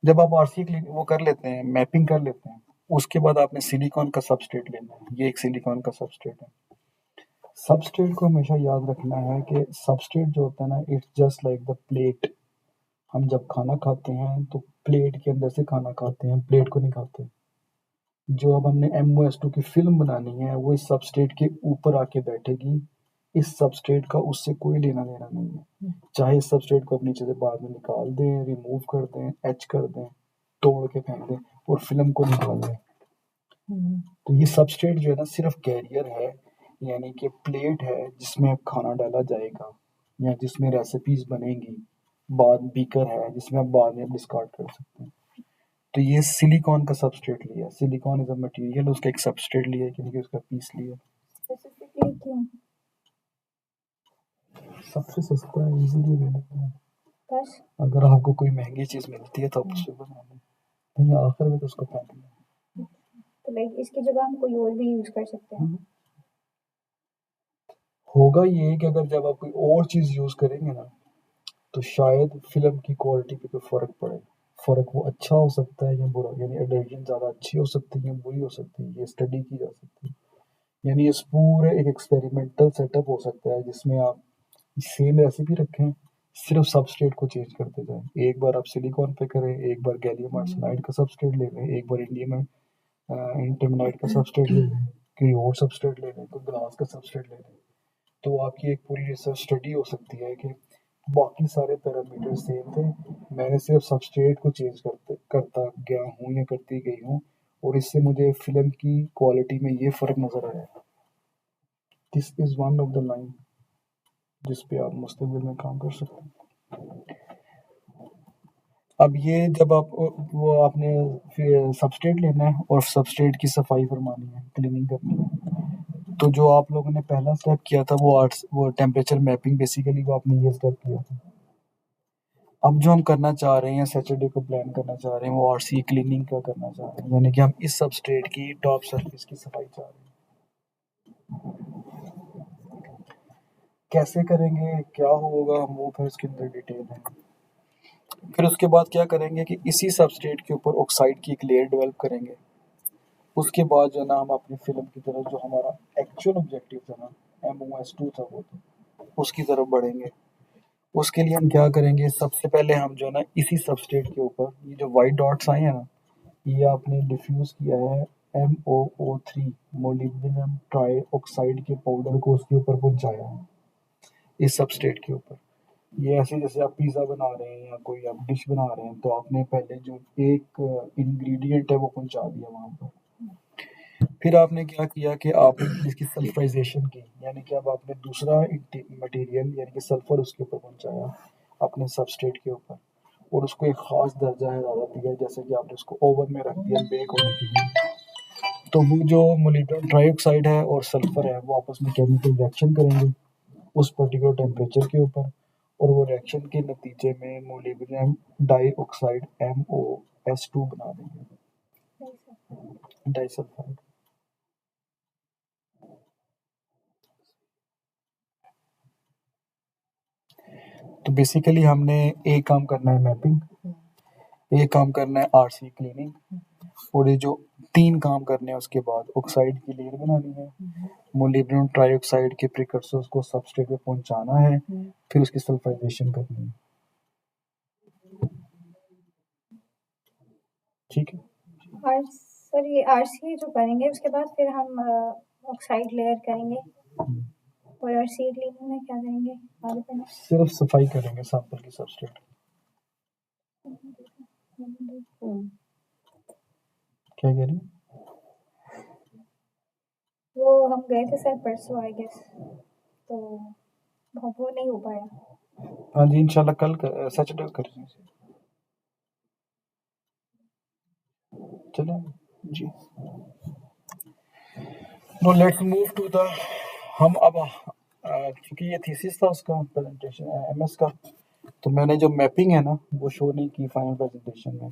जब आप आरसी वो कर लेते हैं, मैपिंग कर लेते हैं, उसके बाद आपने सिलिकॉन का सबस्ट्रेट लेना है। ये एक सिलिकॉन का सबस्ट्रेट है। सबस्ट्रेट को हमेशा याद रखना है कि सबस्ट्रेट जो होता है ना, it's just like the plate. हम जब खाना खाते हैं तो प्लेट के अंदर से खाना खाते हैं, प्लेट को नहीं खाते। जो अब हमने MOS2 की फिल्म बनानी है वो इस सबस्ट्रेट के ऊपर आके बैठेगी। इस सबस्ट्रेट का उससे कोई लेना देना नहीं है। चाहे इस सबस्ट्रेट को अपनी चीज़ें बाद में निकाल दें, रिमूव कर दें, एच कर दें, तोड़ के फेंक दें और फिल्म को निकाल दें। तो ये सबस्ट्रेट जो है ना सिर्फ कैरियर है, यानी कि प्लेट है जिसमें अब खाना डाला जाएगा या जिसमें रेसिपीज बनेंगी। बाद बीकर है जिसमें आप बाद में डिस्कार्ड कर सकते हैं। तो ये सिलिकॉन का सबस्ट्रेट लिया। सिलिकॉन इज अ मटेरियल, उसका एक सबस्ट्रेट लिया क्योंकि उसका पीस लिया। स्पेसिफिकली क्यों? सबसे सस्ता है, इजीली अवेलेबल है। बस अगर आपको कोई महंगी चीज़ मिलती है तो आप उससे बना लें, नहीं आखिर में तो उसको फेंक लें। तो लाइक इसकी जगह हम कोई और भी यूज कर सकते हैं। होगा ये कि अगर जब आप कोई और चीज़ यूज़ करेंगे ना तो शायद फिल्म की क्वालिटी पे कोई फ़र्क पड़े। फ़र्क वो अच्छा हो सकता है या बुरा, यानी एडहेजन ज़्यादा अच्छी हो सकती है या बुरी हो सकती है, ये स्टडी की जा सकती है। यानी इस पूरे एक एक्सपेरिमेंटल सेटअप हो सकता है जिसमें आप सेम रेसिपी रखें, सिर्फ सबस्ट्रेट को चेंज करते जाएं। एक बार आप सिलिकॉन पे करें, एक बार गैलियम आर्सेनाइड का सबस्ट्रेट ले लें, एक बार इंडियम का सबस्ट्रेट ले लें, कोई और सबस्ट्रेट ले लें, कोई ग्लास का सबस्ट्रेट ले लें। तो आपकी एक पूरी रिसर्च स्टडी हो सकती है कि बाकी सारे पैरामीटर सेम थे, मैंने सिर्फ सबस्ट्रेट को चेंज करता गया हूँ या करती गई हूँ और इससे मुझे फिल्म की क्वालिटी में ये फ़र्क नज़र आया। This is one of the line जिस पे आप मुस्तकबिल में काम कर सकते हैं। अब ये जब आप वो आपने फिर सबस्ट्रेट लेना है और सबस्ट्रेट की सफाई फरमानी है, क्लीनिंग करनी है। तो जो आप लोगों ने पहला स्टेप किया था वो टेम्परेचर मैपिंग, बेसिकली वो आपने ये स्टेप किया था। अब जो हम करना चाह रहे हैं, सैटरडे को प्लान करना चाह रहे हैं, वो आरसी क्लीनिंग का करना चाह रहे हैं, यानी कि हम इस सबस्ट्रेट की टॉप सरफेस की सफाई चाह रहे हैं। कैसे करेंगे, क्या होगा, वो फिर इसके अंदर डिटेल है। फिर उसके बाद क्या करेंगे कि इसी सबस्ट्रेट के ऊपर ऑक्साइड की एक लेयर डेवलप करेंगे। उसके बाद जो है ना हम अपनी फिल्म की तरफ, जो हमारा एक्चुअल ऑब्जेक्टिव था ना, MOS2 था, वो तो उसकी तरफ बढ़ेंगे। उसके लिए हम क्या करेंगे, सबसे पहले हम जो है ना इसी सबस्ट्रेट के ऊपर ये जो वाइट डॉट्स आए हैं ना, ये आपने डिफ्यूज किया है MOO3 मोलिब्डेनम ट्राई ऑक्साइड के पाउडर को उसके ऊपर पहुंचाया है, इस सबस्ट्रेट के ऊपर। ये ऐसे जैसे आप पिज़्ज़ा बना रहे हैं या कोई आप डिश बना रहे हैं तो आपने पहले जो एक इंग्रेडिएंट है वो पहुंचा दिया वहाँ पर। फिर आपने क्या किया कि आपने इसकी सल्फराइजेशन की, यानी कि अब आपने दूसरा मटेरियल यानी कि सल्फर उसके ऊपर पहुंचाया अपने सबस्ट्रेट के ऊपर और उसको एक ख़ास दर्जा हरारत दिया, जैसे कि आपने उसको ओवन में रख दिया बेक होने के लिए। तो वो जो मोलिब्डेनम ट्राइऑक्साइड है और सल्फर है वो आपस में केमिकल रिएक्शन करेंगे उस पर्टिकुलर टेम्परेचर के ऊपर और वो रिएक्शन के नतीजे में मोलिब्डेनम डाइऑक्साइड MOS2 बना देंगे, डाइसल्फाइड। तो बेसिकली हमने एक काम करना है मैपिंग, एक काम करना है आरसी क्लीनिंग और ये जो 3 काम करने हैं उसके बाद ऑक्साइड की लेयर बनानी है, मोलिब्डेनम ट्राइऑक्साइड के प्रिकर्सर्स को सबस्ट्रेट पे पहुंचाना है, फिर उसकी सल्फराइजेशन करनी है। ठीक है। और सर ये आरसी जो करेंगे उसके बाद फिर हम ऑक्साइड लेयर करेंगे और आरसी क्लीनिंग में क्या करेंगे आगे पहले? सिर्फ सफाई करेंगे सैंपल की सबस्ट्रेट। क्या कह रही हैं? वो हम गए थे सर परसों आई गेस, तो वो नहीं हो पाया। हाँ जी, इंशाल्लाह कल सैटरडे को करेंगे। चलें जी। No let's move to the, हम अब क्योंकि ये थीसिस था उसका प्रेजेंटेशन MS का, तो मैंने जो मैपिंग है ना वो शो नहीं की फाइनल प्रेजेंटेशन में,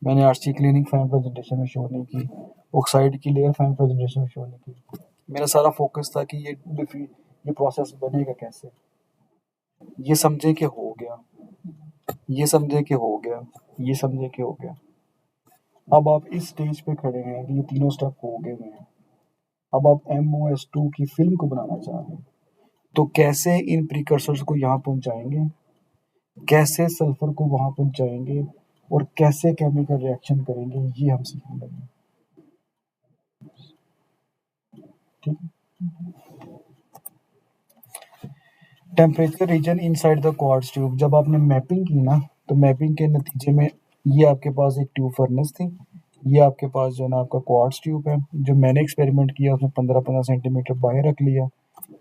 मैंने आरसी क्लीनिंग फाइनल प्रेजेंटेशन में शो नहीं की ऑक्साइड की लेयर फाइन प्रेजेंटेशन में शो नहीं की। मेरा सारा फोकस था कि ये प्रोसेस बनेगा कैसे, ये समझे कि हो गया, ये समझे कि हो गया, ये समझे कि हो गया। अब आप इस स्टेज पे खड़े हैं कि ये तीनों स्टेप हो गए हैं। अब आप MOS2 की फिल्म को बनाना चाह रहे हैं, तो कैसे इन प्रीकर्सर्स को यहाँ पहुंचाएंगे, कैसे सल्फर को वहां पहुंचाएंगे और कैसे केमिकल रिएक्शन करेंगे, ये हम सीखने लगे। ठीक है। Temperature region inside the quartz tube. जब आपने मैपिंग की ना, तो मैपिंग के नतीजे में ये आपके पास एक ट्यूब फर्नेस थी, ये आपके पास जो है ना आपका क्वार्ट्ज ट्यूब है। जो मैंने एक्सपेरिमेंट किया उसमें 15-15 सेंटीमीटर बाहर रख लिया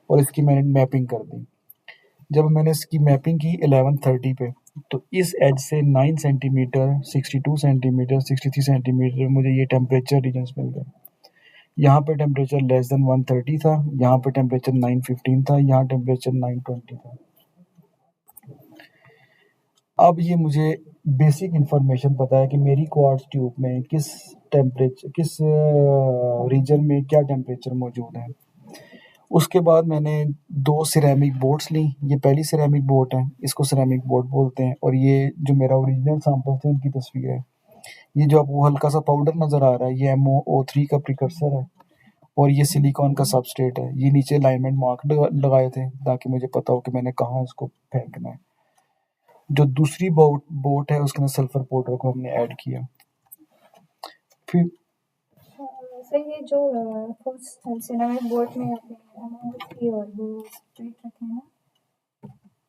और इसकी मैंने मैपिंग कर दी। जब मैंने इसकी मैपिंग की 1130 पे, तो इस एज से 9 सेंटीमीटर, 62 सेंटीमीटर, 63 सेंटीमीटर मुझे ये टेम्परेचर रीजन्स मिल गए। यहाँ पे टेम्परेचर लेस देन 130 था, यहाँ पे टेम्परेचर 915 था, यहाँ टेम्परेचर 920 था। अब ये मुझे बेसिक इन्फॉर्मेशन पता है कि मेरी क्वार्ट्ज ट्यूब में किस रीजन में क्या टेम्परेचर मौजूद है। उसके बाद मैंने 2 सिरेमिक बोट्स ली। ये पहली सिरेमिक बोट है, इसको सिरेमिक बोट बोलते हैं, और ये जो मेरा ओरिजिनल सैंपल थे उनकी तस्वीर है। ये जो आपको हल्का सा पाउडर नज़र आ रहा है, ये MOO3 का प्रिकर्सर है और ये सिलिकॉन का सबस्ट्रेट है। ये नीचे अलाइनमेंट मार्क लगाए थे ताकि मुझे पता हो कि मैंने कहाँ इसको फेंकना है। जो दूसरी बोट है उसके अंदर सल्फर पाउडर को हमने ऐड किया। फिर सर ये जो फर्स्ट सिरेमिक बोर्ड में आपने MOO3 और वो स्ट्रेट रखे हैं ना,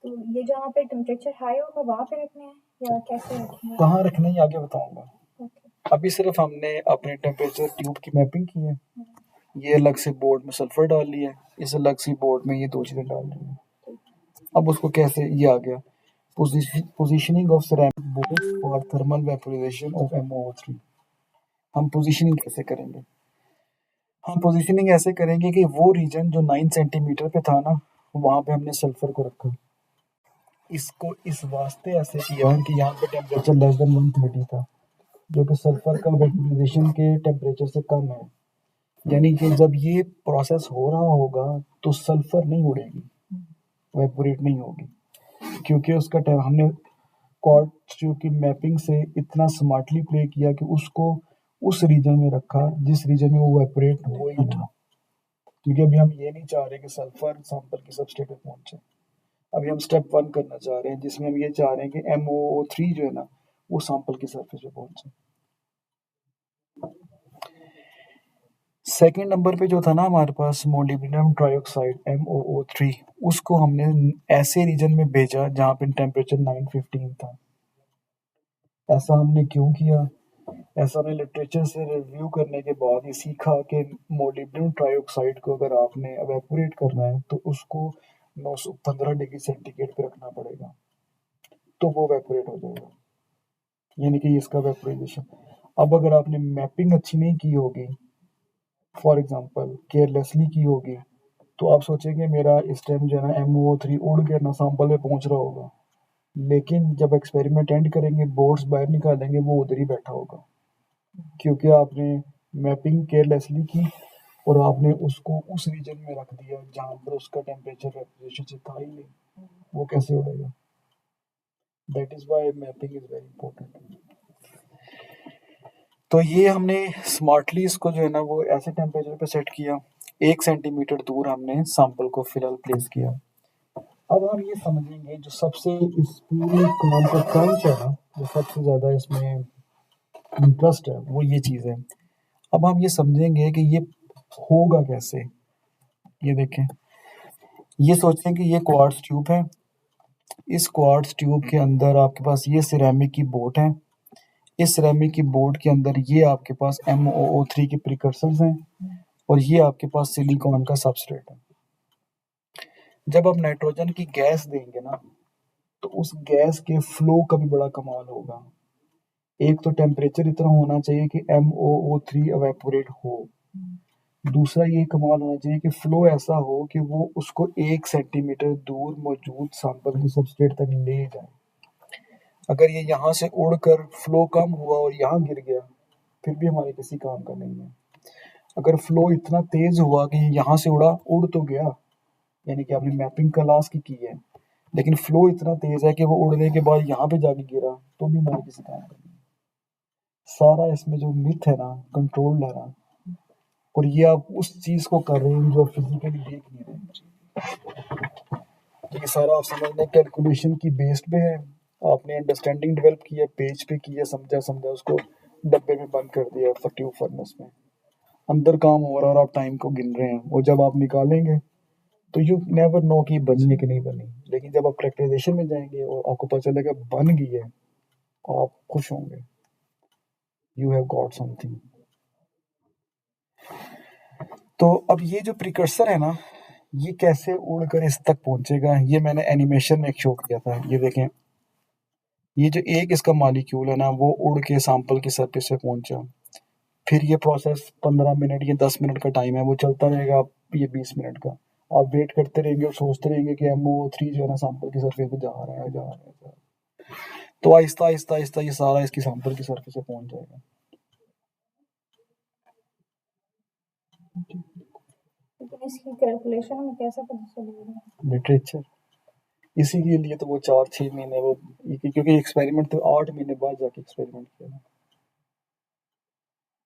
तो ये जहाँ पे टेम्परेचर हाई होगा वहाँ पे रखने हैं या कैसे रखने हैं? कहाँ रखना है आगे बताऊंगा। ओके। अभी सिर्फ हमने अपने टेम्परेचर ट्यूब की मैपिंग की है। ये अलग से बोर्ड में सल्फर डाल लिया है, इस अलग से बोर्ड में ये 2 चीज़ें डाल ली हैं। अब उसको कैसे, ये आ गया positioning of ceramic board for thermal vaporisation of MOO3। हम पोजीशनिंग कैसे करेंगे? हम पोजीशनिंग ऐसे करेंगे कि वो रीजन जो 9 सेंटीमीटर पे था ना, वहाँ पे हमने सल्फर को रखा। इसको इस वास्ते ऐसे किया कि यहाँ पे टेम्परेचर लेस देन 130 था, जो कि सल्फर का वेपोराइजेशन के टेम्परेचर से कम है। यानी कि जब ये प्रोसेस हो रहा होगा तो सल्फर नहीं उड़ेगी, वेपोरेट नहीं होगी, क्योंकि उसका हमने क्वार्ट्ज ट्यूब की मैपिंग से इतना स्मार्टली प्ले किया कि उसको उस रीजन में रखा जिस रीजन में वो वेपोरेट हो ही ना। क्योंकि अभी हम ये नहीं चाह रहे कि सल्फर सैंपल की सबस्ट्रेट पे पहुंचे। अभी हम स्टेप 1 करना चाह रहे हैं जिसमें हम ये चाह रहे हैं कि MOO3 जो है ना वो सैंपल की सरफेस पे पहुंचे। सेकेंड नंबर पे जो था ना हमारे पास मोलिब्डेनम ट्राइऑक्साइड MOO3, उसको हमने ऐसे रीजन में भेजा जहाँ पे टेम्परेचर 915 था। ऐसा हमने क्यों किया? ऐसा हमने लिटरेचर से रिव्यू करने के बाद ये सीखा कि मोलिब्डेनम ट्राइऑक्साइड को अगर आपने एवेपोरेट करना है तो उसको 915 डिग्री सेंटीग्रेड पे रखना पड़ेगा, तो वो एवेपोरेट हो जाएगा, यानी कि इसका वेपोराइजेशन। अब अगर आपने मैपिंग अच्छी नहीं की होगी, फॉर एग्जांपल केयरलेसली की होगी, तो आप सोचेंगे मेरा इस टाइम जो है ना MOO3 उड़ के ना सैंपल पे पहुंच रहा होगा, लेकिन जब एक्सपेरिमेंट एंड करेंगे बोर्ड्स बाहर निकालेंगे वो उधर ही बैठा होगा, क्योंकि आपने मैपिंग केयरलेसली की और आपने उसको उस रीजन में रख दिया जहाँ पर उसका टेम्परेचर वेपोराइजेशन से था ही नहीं, वो कैसे उड़ेगा? That is why mapping is very important. तो ये हमने स्मार्टली इसको जो है ना वो ऐसे टेम्परेचर पे सेट किया, 1 सेंटीमीटर दूर हमने सैंपल को फिलहाल प्लेस किया। अब हम ये समझेंगे जो सबसे इस पूरे काम का क्रंच है ना, जो सबसे ज़्यादा इसमें इंटरेस्ट है वो ये चीज़ है। अब हम ये समझेंगे कि ये होगा कैसे। ये देखें, ये सोचें कि ये क्वार्ट्ज ट्यूब है, इस क्वार्ट्ज ट्यूब के अंदर आपके पास ये सिरेमिक की बोट है, इस सिरेमिक की बोट के अंदर ये आपके पास MOO3 के प्रिकर्सर्स हैं और ये आपके पास सिलिकॉन का सबस्ट्रेट है। जब आप नाइट्रोजन की गैस देंगे ना, तो उस गैस के फ्लो का भी बड़ा कमाल होगा। एक तो टेम्परेचर इतना होना चाहिए कि MOO3 एवेपोरेट हो, दूसरा ये कमाल होना चाहिए कि फ्लो ऐसा हो कि वो उसको 1 सेंटीमीटर दूर मौजूद सैंपल की सबस्ट्रेट तक ले जाए। अगर ये यहाँ से उड़कर फ्लो कम हुआ और यहाँ गिर गया, फिर भी हमारे किसी काम का नहीं है। अगर फ्लो इतना तेज हुआ कि यहाँ से उड़ तो गया, यानी कि आपने मैपिंग क्लास की है, लेकिन फ्लो इतना तेज है कि वो उड़ने के बाद यहाँ पे जाके गिरा तो भी मैंने किसी काम का नहीं। सारा इसमें जो मिथ है ना, कंट्रोल है ना, और ये आप उस चीज को कर रहे हैं जो फिजिकली देख नहीं रहे। तो ये सारा आप समझने कैलकुलेशन की बेस्ड पे है, आपने अंडरस्टैंडिंग डेवलप की है, पेज पे की है, समझा उसको डब्बे में बंद कर दिया ट्यूब फर्नेस में, अंदर काम हो रहा है और आप टाइम को गिन रहे हैं, और जब आप निकालेंगे तो यू नेवर नो कि बनी है कि नहीं बनी। लेकिन जब आप करेक्टराइजेशन में जाएंगे और आपको पता चलेगा बन गई है, आप खुश होंगे, यू हैव गॉट समथिंग। तो अब ये जो प्रिकर्सर है ना, ये कैसे उड़कर इस तक पहुंचेगा, ये मैंने एनिमेशन में शो किया था। ये देखें, ये जो एक इसका मॉलिक्यूल है ना, वो उड़ के सैंपल की सरफेस पे पहुंचा, फिर ये प्रोसेस 15 मिनट या 10 मिनट का टाइम है, वो चलता रहेगा, ये 20 मिनट का आप वेट करते रहेंगे और सोचते रहेंगे कि MO3 जो है ना सैंपल की सरफेस पे जा रहा है, जा रहा है, जा रहा है। तो आहिस्ता आहिस्ता आहिस्ता ये सारा इसकी सैंपल की सरफेस पे पहुंच जाएगा। लेकिन इसकी कैलकुलेशन में कैसे पता चलेगा? लिटरेचर, इसी के लिए तो वो 4-6 महीने वो, क्योंकि एक्सपेरिमेंट तो 8 महीने बाद जाके एक्सपेरिमेंट किया था।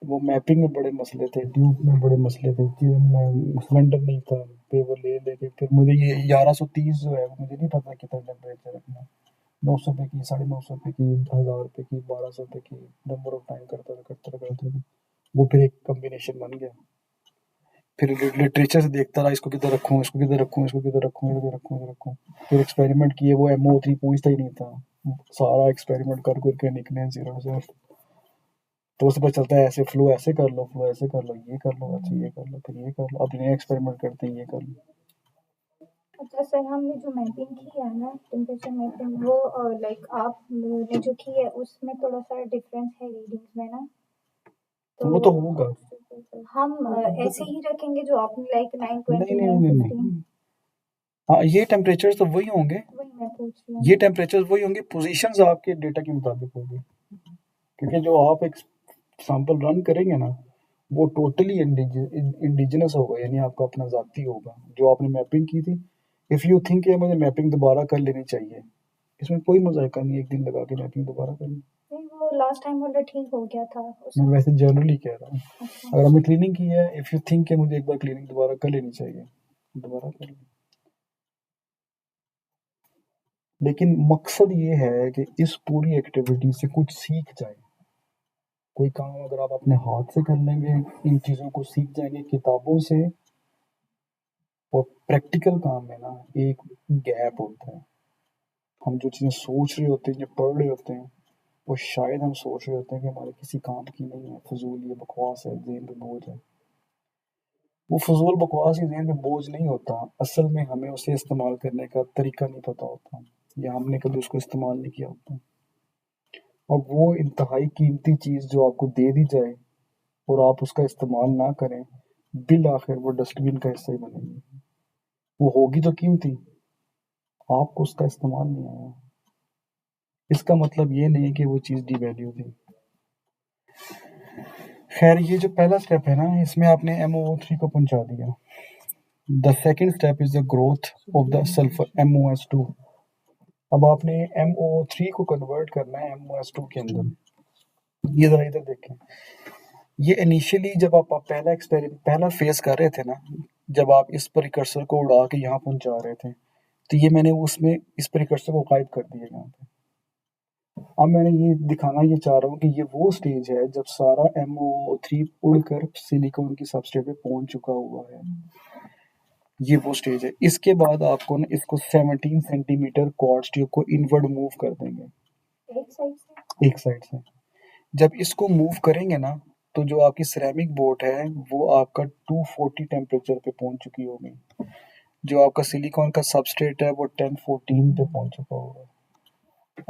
वो मैपिंग में बड़े मसले थे, ट्यूब में बड़े मसले थे, सिलेंडर नहीं था, फिर वो ले लेके फिर मुझे ये 1130 जो है मुझे नहीं पता कितना टेम्परेचर रखना, 900 पे की, 950 पे की, 1000 पे की, 1200 पे की, नंबर ऑफ टाइम करता था। वो फिर एक कॉम्बिनेशन बन गया। फिर लिटरेचर से देखता रहा, इसको किधर रखूँ, इसको किधर रखूँ, इसको किधर रखूँ, इधर रखूँ, इधर रखूँ। फिर एक्सपेरिमेंट किए, वो MO3 पहुंचता ही नहीं था। सारा एक्सपेरिमेंट कर करके निकले 0 से, तो उससे पता चलता है ऐसे फ्लो ऐसे कर लो, फ्लो ऐसे कर लो, ये कर लो, अच्छा ये कर लो, फिर ये कर लो, अब नए एक्सपेरिमेंट करते हैं, ये कर लो। अच्छा सर, हमने जो मैपिंग की है ना, टेम्परेचर मैपिंग, वो लाइक आपने जो की है उसमें थोड़ा सा डिफरेंस है रीडिंग्स में ना, वो तो होगा। हम ऐसे ही रखेंगे जो आपने लाइक 920 नहीं नहीं नहीं 915, नहीं, हाँ ये टेम्परेचर तो वही होंगे, वही मैं पूछ रही हूँ। ये टेम्परेचर वही होंगे, पोजीशंस आपके डेटा के मुताबिक होगी, क्योंकि जो आप एक सैंपल रन करेंगे ना, वो टोटली इंडिजिनस होगा, यानी आपका अपना जाती होगा, जो आपने मैपिंग की थी। इफ़ यू थिंक कि मुझे मैपिंग दोबारा कर लेनी चाहिए, इसमें कोई मजाका नहीं, एक दिन लगा के मैपिंग दोबारा कर ली। नहीं, वो लास्ट टाइम वाला ठीक हो गया था मैं उसमें। वैसे जनरली कह रहा हूँ, अच्छा, अगर हमने क्लीनिंग की है, इफ़ यू थिंक कि मुझे एक बार क्लीनिंग दोबारा कर लेनी चाहिए, दोबारा कर ली। लेकिन मकसद ये है कि इस पूरी एक्टिविटी से कुछ सीख जाए। कोई काम अगर आप अपने हाथ से कर लेंगे, इन चीज़ों को सीख जाएंगे किताबों से, और प्रैक्टिकल काम में ना एक गैप होता है। हम जो चीज़ें सोच रहे होते हैं, जो पढ़ रहे होते हैं, वो शायद हम सोच रहे होते हैं कि हमारे किसी काम की नहीं है, फजूल ये बकवास है, जेहन पे बोझ है। वो फजूल बकवास ही जेहन पे बोझ नहीं होता, असल में हमें उसे इस्तेमाल करने का तरीका नहीं पता होता, या हमने कभी उसको इस्तेमाल नहीं किया होता। और वो इंतहाई कीमती चीज़ जो आपको दे दी जाए और आप उसका इस्तेमाल ना करें, बिल आखिर वो डस्टबिन का हिस्सा ही बनेगी। वो होगी तो कीमती, आपको उसका इस्तेमाल नहीं आया, इसका मतलब ये नहीं कि वो चीज़ डिवैल्यू थी। खैर, ये जो पहला स्टेप है ना, इसमें आपने MOO3 को पहुंचा दिया। The second step is the growth of the sulphur MOS2। अब आपने MOO3 को कन्वर्ट करना है MOS2 के अंदर। ये जरा इधर देखें, ये इनिशियली जब आप पहला फेज कर रहे थे ना, जब आप इस प्रिकर्सर को उड़ा के यहाँ पहुंचा रहे थे, तो ये मैंने उसमें इस प्रिकर्सर को गायब कर दिया यहाँ पे। अब मैंने ये दिखाना ये चाह रहा हूँ कि ये वो स्टेज है जब सारा MOO3 उड़कर सिलिकॉन की सबस्ट्रेट पे पहुंच चुका हुआ है। ये वो स्टेज है। इसके बाद आपको ना इसको 17 सेंटीमीटर क्वार्ट्ज ट्यूब को इनवर्ड मूव कर देंगे एक साइड से। एक साइड से। जब इसको मूव करेंगे ना, तो जो आपकी सिरेमिक बोट है वो आपका 240 टेम्परेचर पे पहुंच चुकी होगी। जो आपका सिलिकॉन का सबस्ट्रेट है वो 1014 पे पहुंच चुका होगा।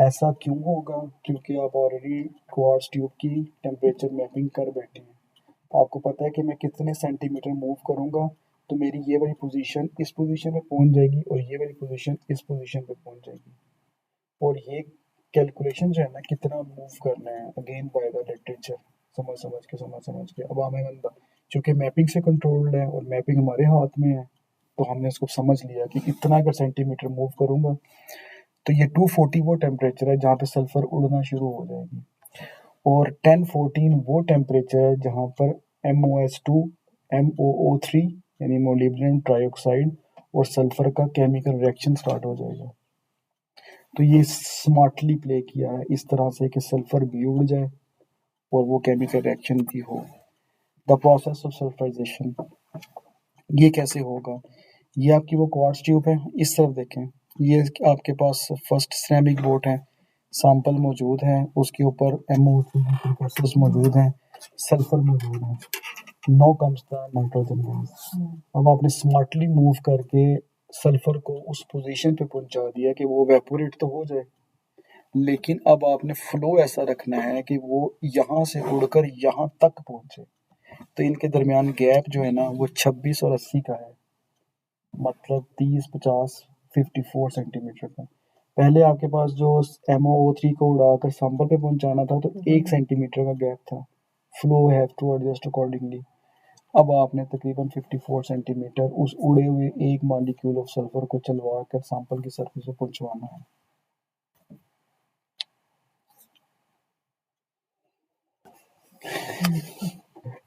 ऐसा क्यों होगा? क्योंकि आप ऑलरेडी क्वार्ट्ज ट्यूब की टेम्परेचर मैपिंग कर बैठे हैं। आपको पता है कि मैं कितने सेंटीमीटर मूव करूंगा तो मेरी ये वाली पोजीशन इस पोजीशन पे पहुंच जाएगी और ये वाली पोजीशन इस पोजीशन पे पहुंच जाएगी। और ये कैलकुलेशन जो है ना, कितना मूव करना है, अगेन बाय द लिटरेचर, समझ के अब हमें बंदा चूँकि मैपिंग से कंट्रोल्ड है और मैपिंग हमारे हाथ में है, तो हमने इसको समझ लिया कि इतना अगर सेंटीमीटर मूव करूँगा तो ये 240 वो टेम्परेचर है जहाँ पे सल्फर उड़ना शुरू हो जाएगी, और 1014 वो टेम्परेचर है जहाँ पर MOS2 MOO3 यानी मोलिब्डेनम ट्राइऑक्साइड और सल्फर का केमिकल रिएक्शन स्टार्ट हो जाएगा। तो ये स्मार्टली प्ले किया है इस तरह से कि सल्फर भी उड़ जाए और वो केमिकल रिएक्शन भी हो। द प्रोसेस ऑफ सल्फराइजेशन ये कैसे होगा? ये आपकी वो क्वार्ट्ज ट्यूब है, इस तरफ देखें, ये आपके पास फर्स्ट सिरेमिक बोट है, सैंपल मौजूद है, उसके ऊपर MOO3 प्रिकर्सर्स मौजूद हैं, सल्फर मौजूद है, know comes the nitrogen gas. अब आपने स्मार्टली मूव करके सल्फर को उस पोजीशन पे पहुंचा दिया कि वो वेपोरेट तो हो जाए, लेकिन अब आपने फ्लो ऐसा रखना है कि वो यहाँ से उड़कर यहाँ तक पहुंचे। तो इनके दरमियान गैप जो है ना वो 26 और 80 का है, मतलब 30, 50, 54 सेंटीमीटर का। पहले आपके पास जो MOO3 को उड़ाकर सैंपल पे पहुंचाना था तो 1 सेंटीमीटर का गैप था, flow have to adjust accordingly. अब आपने तकरीबन 54 सेंटीमीटर उस उड़े हुए एक मॉलिक्यूल ऑफ सल्फर को चलवा कर सैंपल की सरफेस पे पहुंचवाना है।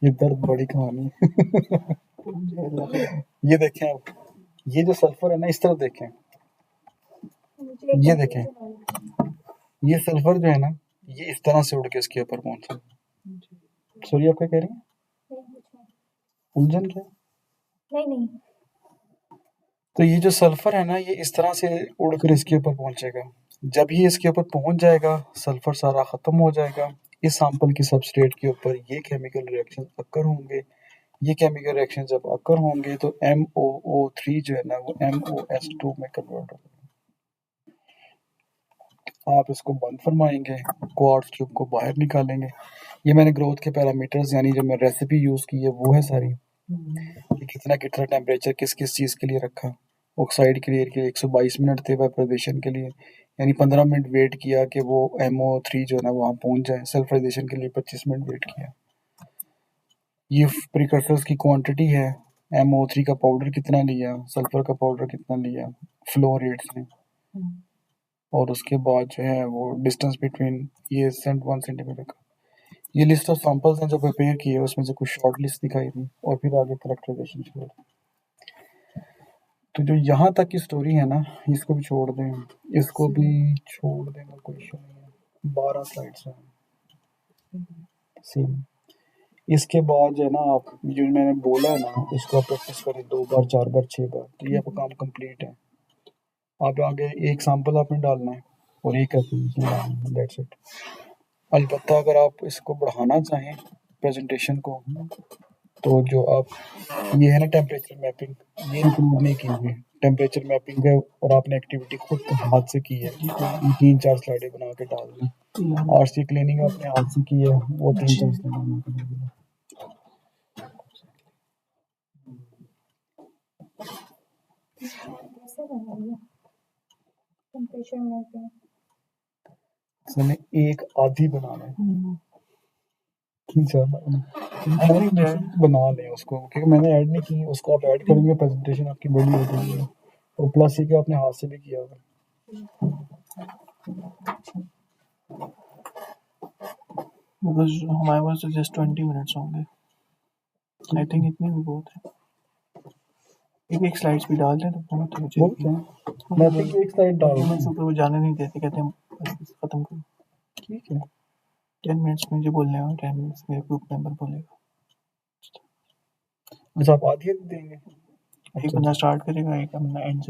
ये दर्द बड़ी कहानी है। ये देखें आप, ये जो सल्फर है ना, इस तरफ देखें, मुझे ये देखें, ये सल्फर जो है ना ये इस तरह से उड़ के इसके ऊपर पहुंचा। सॉरी, आप क्या कह रही हैं? उलझन क्या? नहीं तो ये जो सल्फर है ना ये इस तरह से उड़कर इसके ऊपर पहुंचेगा। जब ये इसके ऊपर पहुंच जाएगा सल्फर सारा खत्म हो जाएगा, इस सैंपल की सबस्ट्रेट के ऊपर ये केमिकल रिएक्शन अकर होंगे। ये केमिकल रिएक्शन जब अकर होंगे तो MOO3 जो है ना वो MOS2 में कन्वर्ट होगा। आप इसको बंद फरमाएंगे, क्वार्ट्ज ट्यूब को बाहर निकालेंगे। ये मैंने ग्रोथ के पैरामीटर्स यानी जो मैं रेसिपी यूज़ की है वो है सारी, कि कितना कितना टेम्परेचर किस किस चीज़ के लिए रखा। ऑक्साइड क्लियर के लिए 122 मिनट थे, वेपोराइजेशन के लिए यानी 15 मिनट वेट किया कि वो MOO3 जो है ना वहाँ पहुँच जाए। सल्फराइजेशन के लिए 25 मिनट वेट किया। ये प्रिकर्सर्स की क्वांटिटी है, MOO3 का पाउडर कितना लिया, सल्फर का पाउडर कितना लिया, फ्लो रेट्स हैं, और उसके बाद जो है वो डिस्टेंस बिटवीन ये 1 सेंटीमीटर का। ये लिस्ट ऑफ सैंपल्स हैं जो प्रिपेयर किए, उसमें से कुछ शॉर्ट लिस्ट दिखाई थी और फिर आगे करेक्टराइजेशन शुरू। तो जो यहाँ तक की स्टोरी है ना इसको भी छोड़ दें, इसको भी छोड़ देना कोई इशू नहीं है। 12 स्लाइड्स हैं सेम। इसके बाद जो है ना आप जो मैंने बोला है ना इसको आप प्रैक्टिस करें 2 बार 4 बार 6 बार, तो ये आपका काम कंप्लीट है। आप आगे एक सैंपल आपने डालना है और एक एप्लीकेशन डालना है, दैट्स इट। अलबत्ता अगर आप इसको बढ़ाना चाहें प्रेजेंटेशन को, तो जो आप ये है ना टेम्परेचर मैपिंग, ये इंक्लूड नहीं की हुई। टेम्परेचर मैपिंग है और आपने एक्टिविटी खुद हाथ से की है, ये 3-4 स्लाइडें बना के डाल दी। RC क्लीनिंग आपने हाथ से की है, वो 3-4 स्लाइडें बना के डाल दी। कैसे बनाइए टेम्परेचर मैपिंग? मैंने एक आधी बनाना है, बना लें उसको, क्योंकि मैंने ऐड नहीं की, उसको आप ऐड करेंगे प्रेजेंटेशन आपकी बड़ी हो जाएगी। और प्लस ये कि आपने हाथ से भी किया होगा। बिकॉज हमारे पास तो जस्ट 20 मिनट्स होंगे, आई थिंक इतने भी बहुत है। एक स्लाइड्स भी डाल दें तो बहुत हो जाएगी। मैं तो एक स्लाइड डाल दूं। डॉक्यूमेंट्स ऊपर वो जाने नहीं देते, कहते हैं बस खत्म करो। ठीक है, 10 मिनट्स में जो बोलने हैं 10 मिनट्स में ग्रुप मेंबर बोलेगा। अच्छा आप आधी देंगे? एक बंदा स्टार्ट करेगा, एक बंदा एंड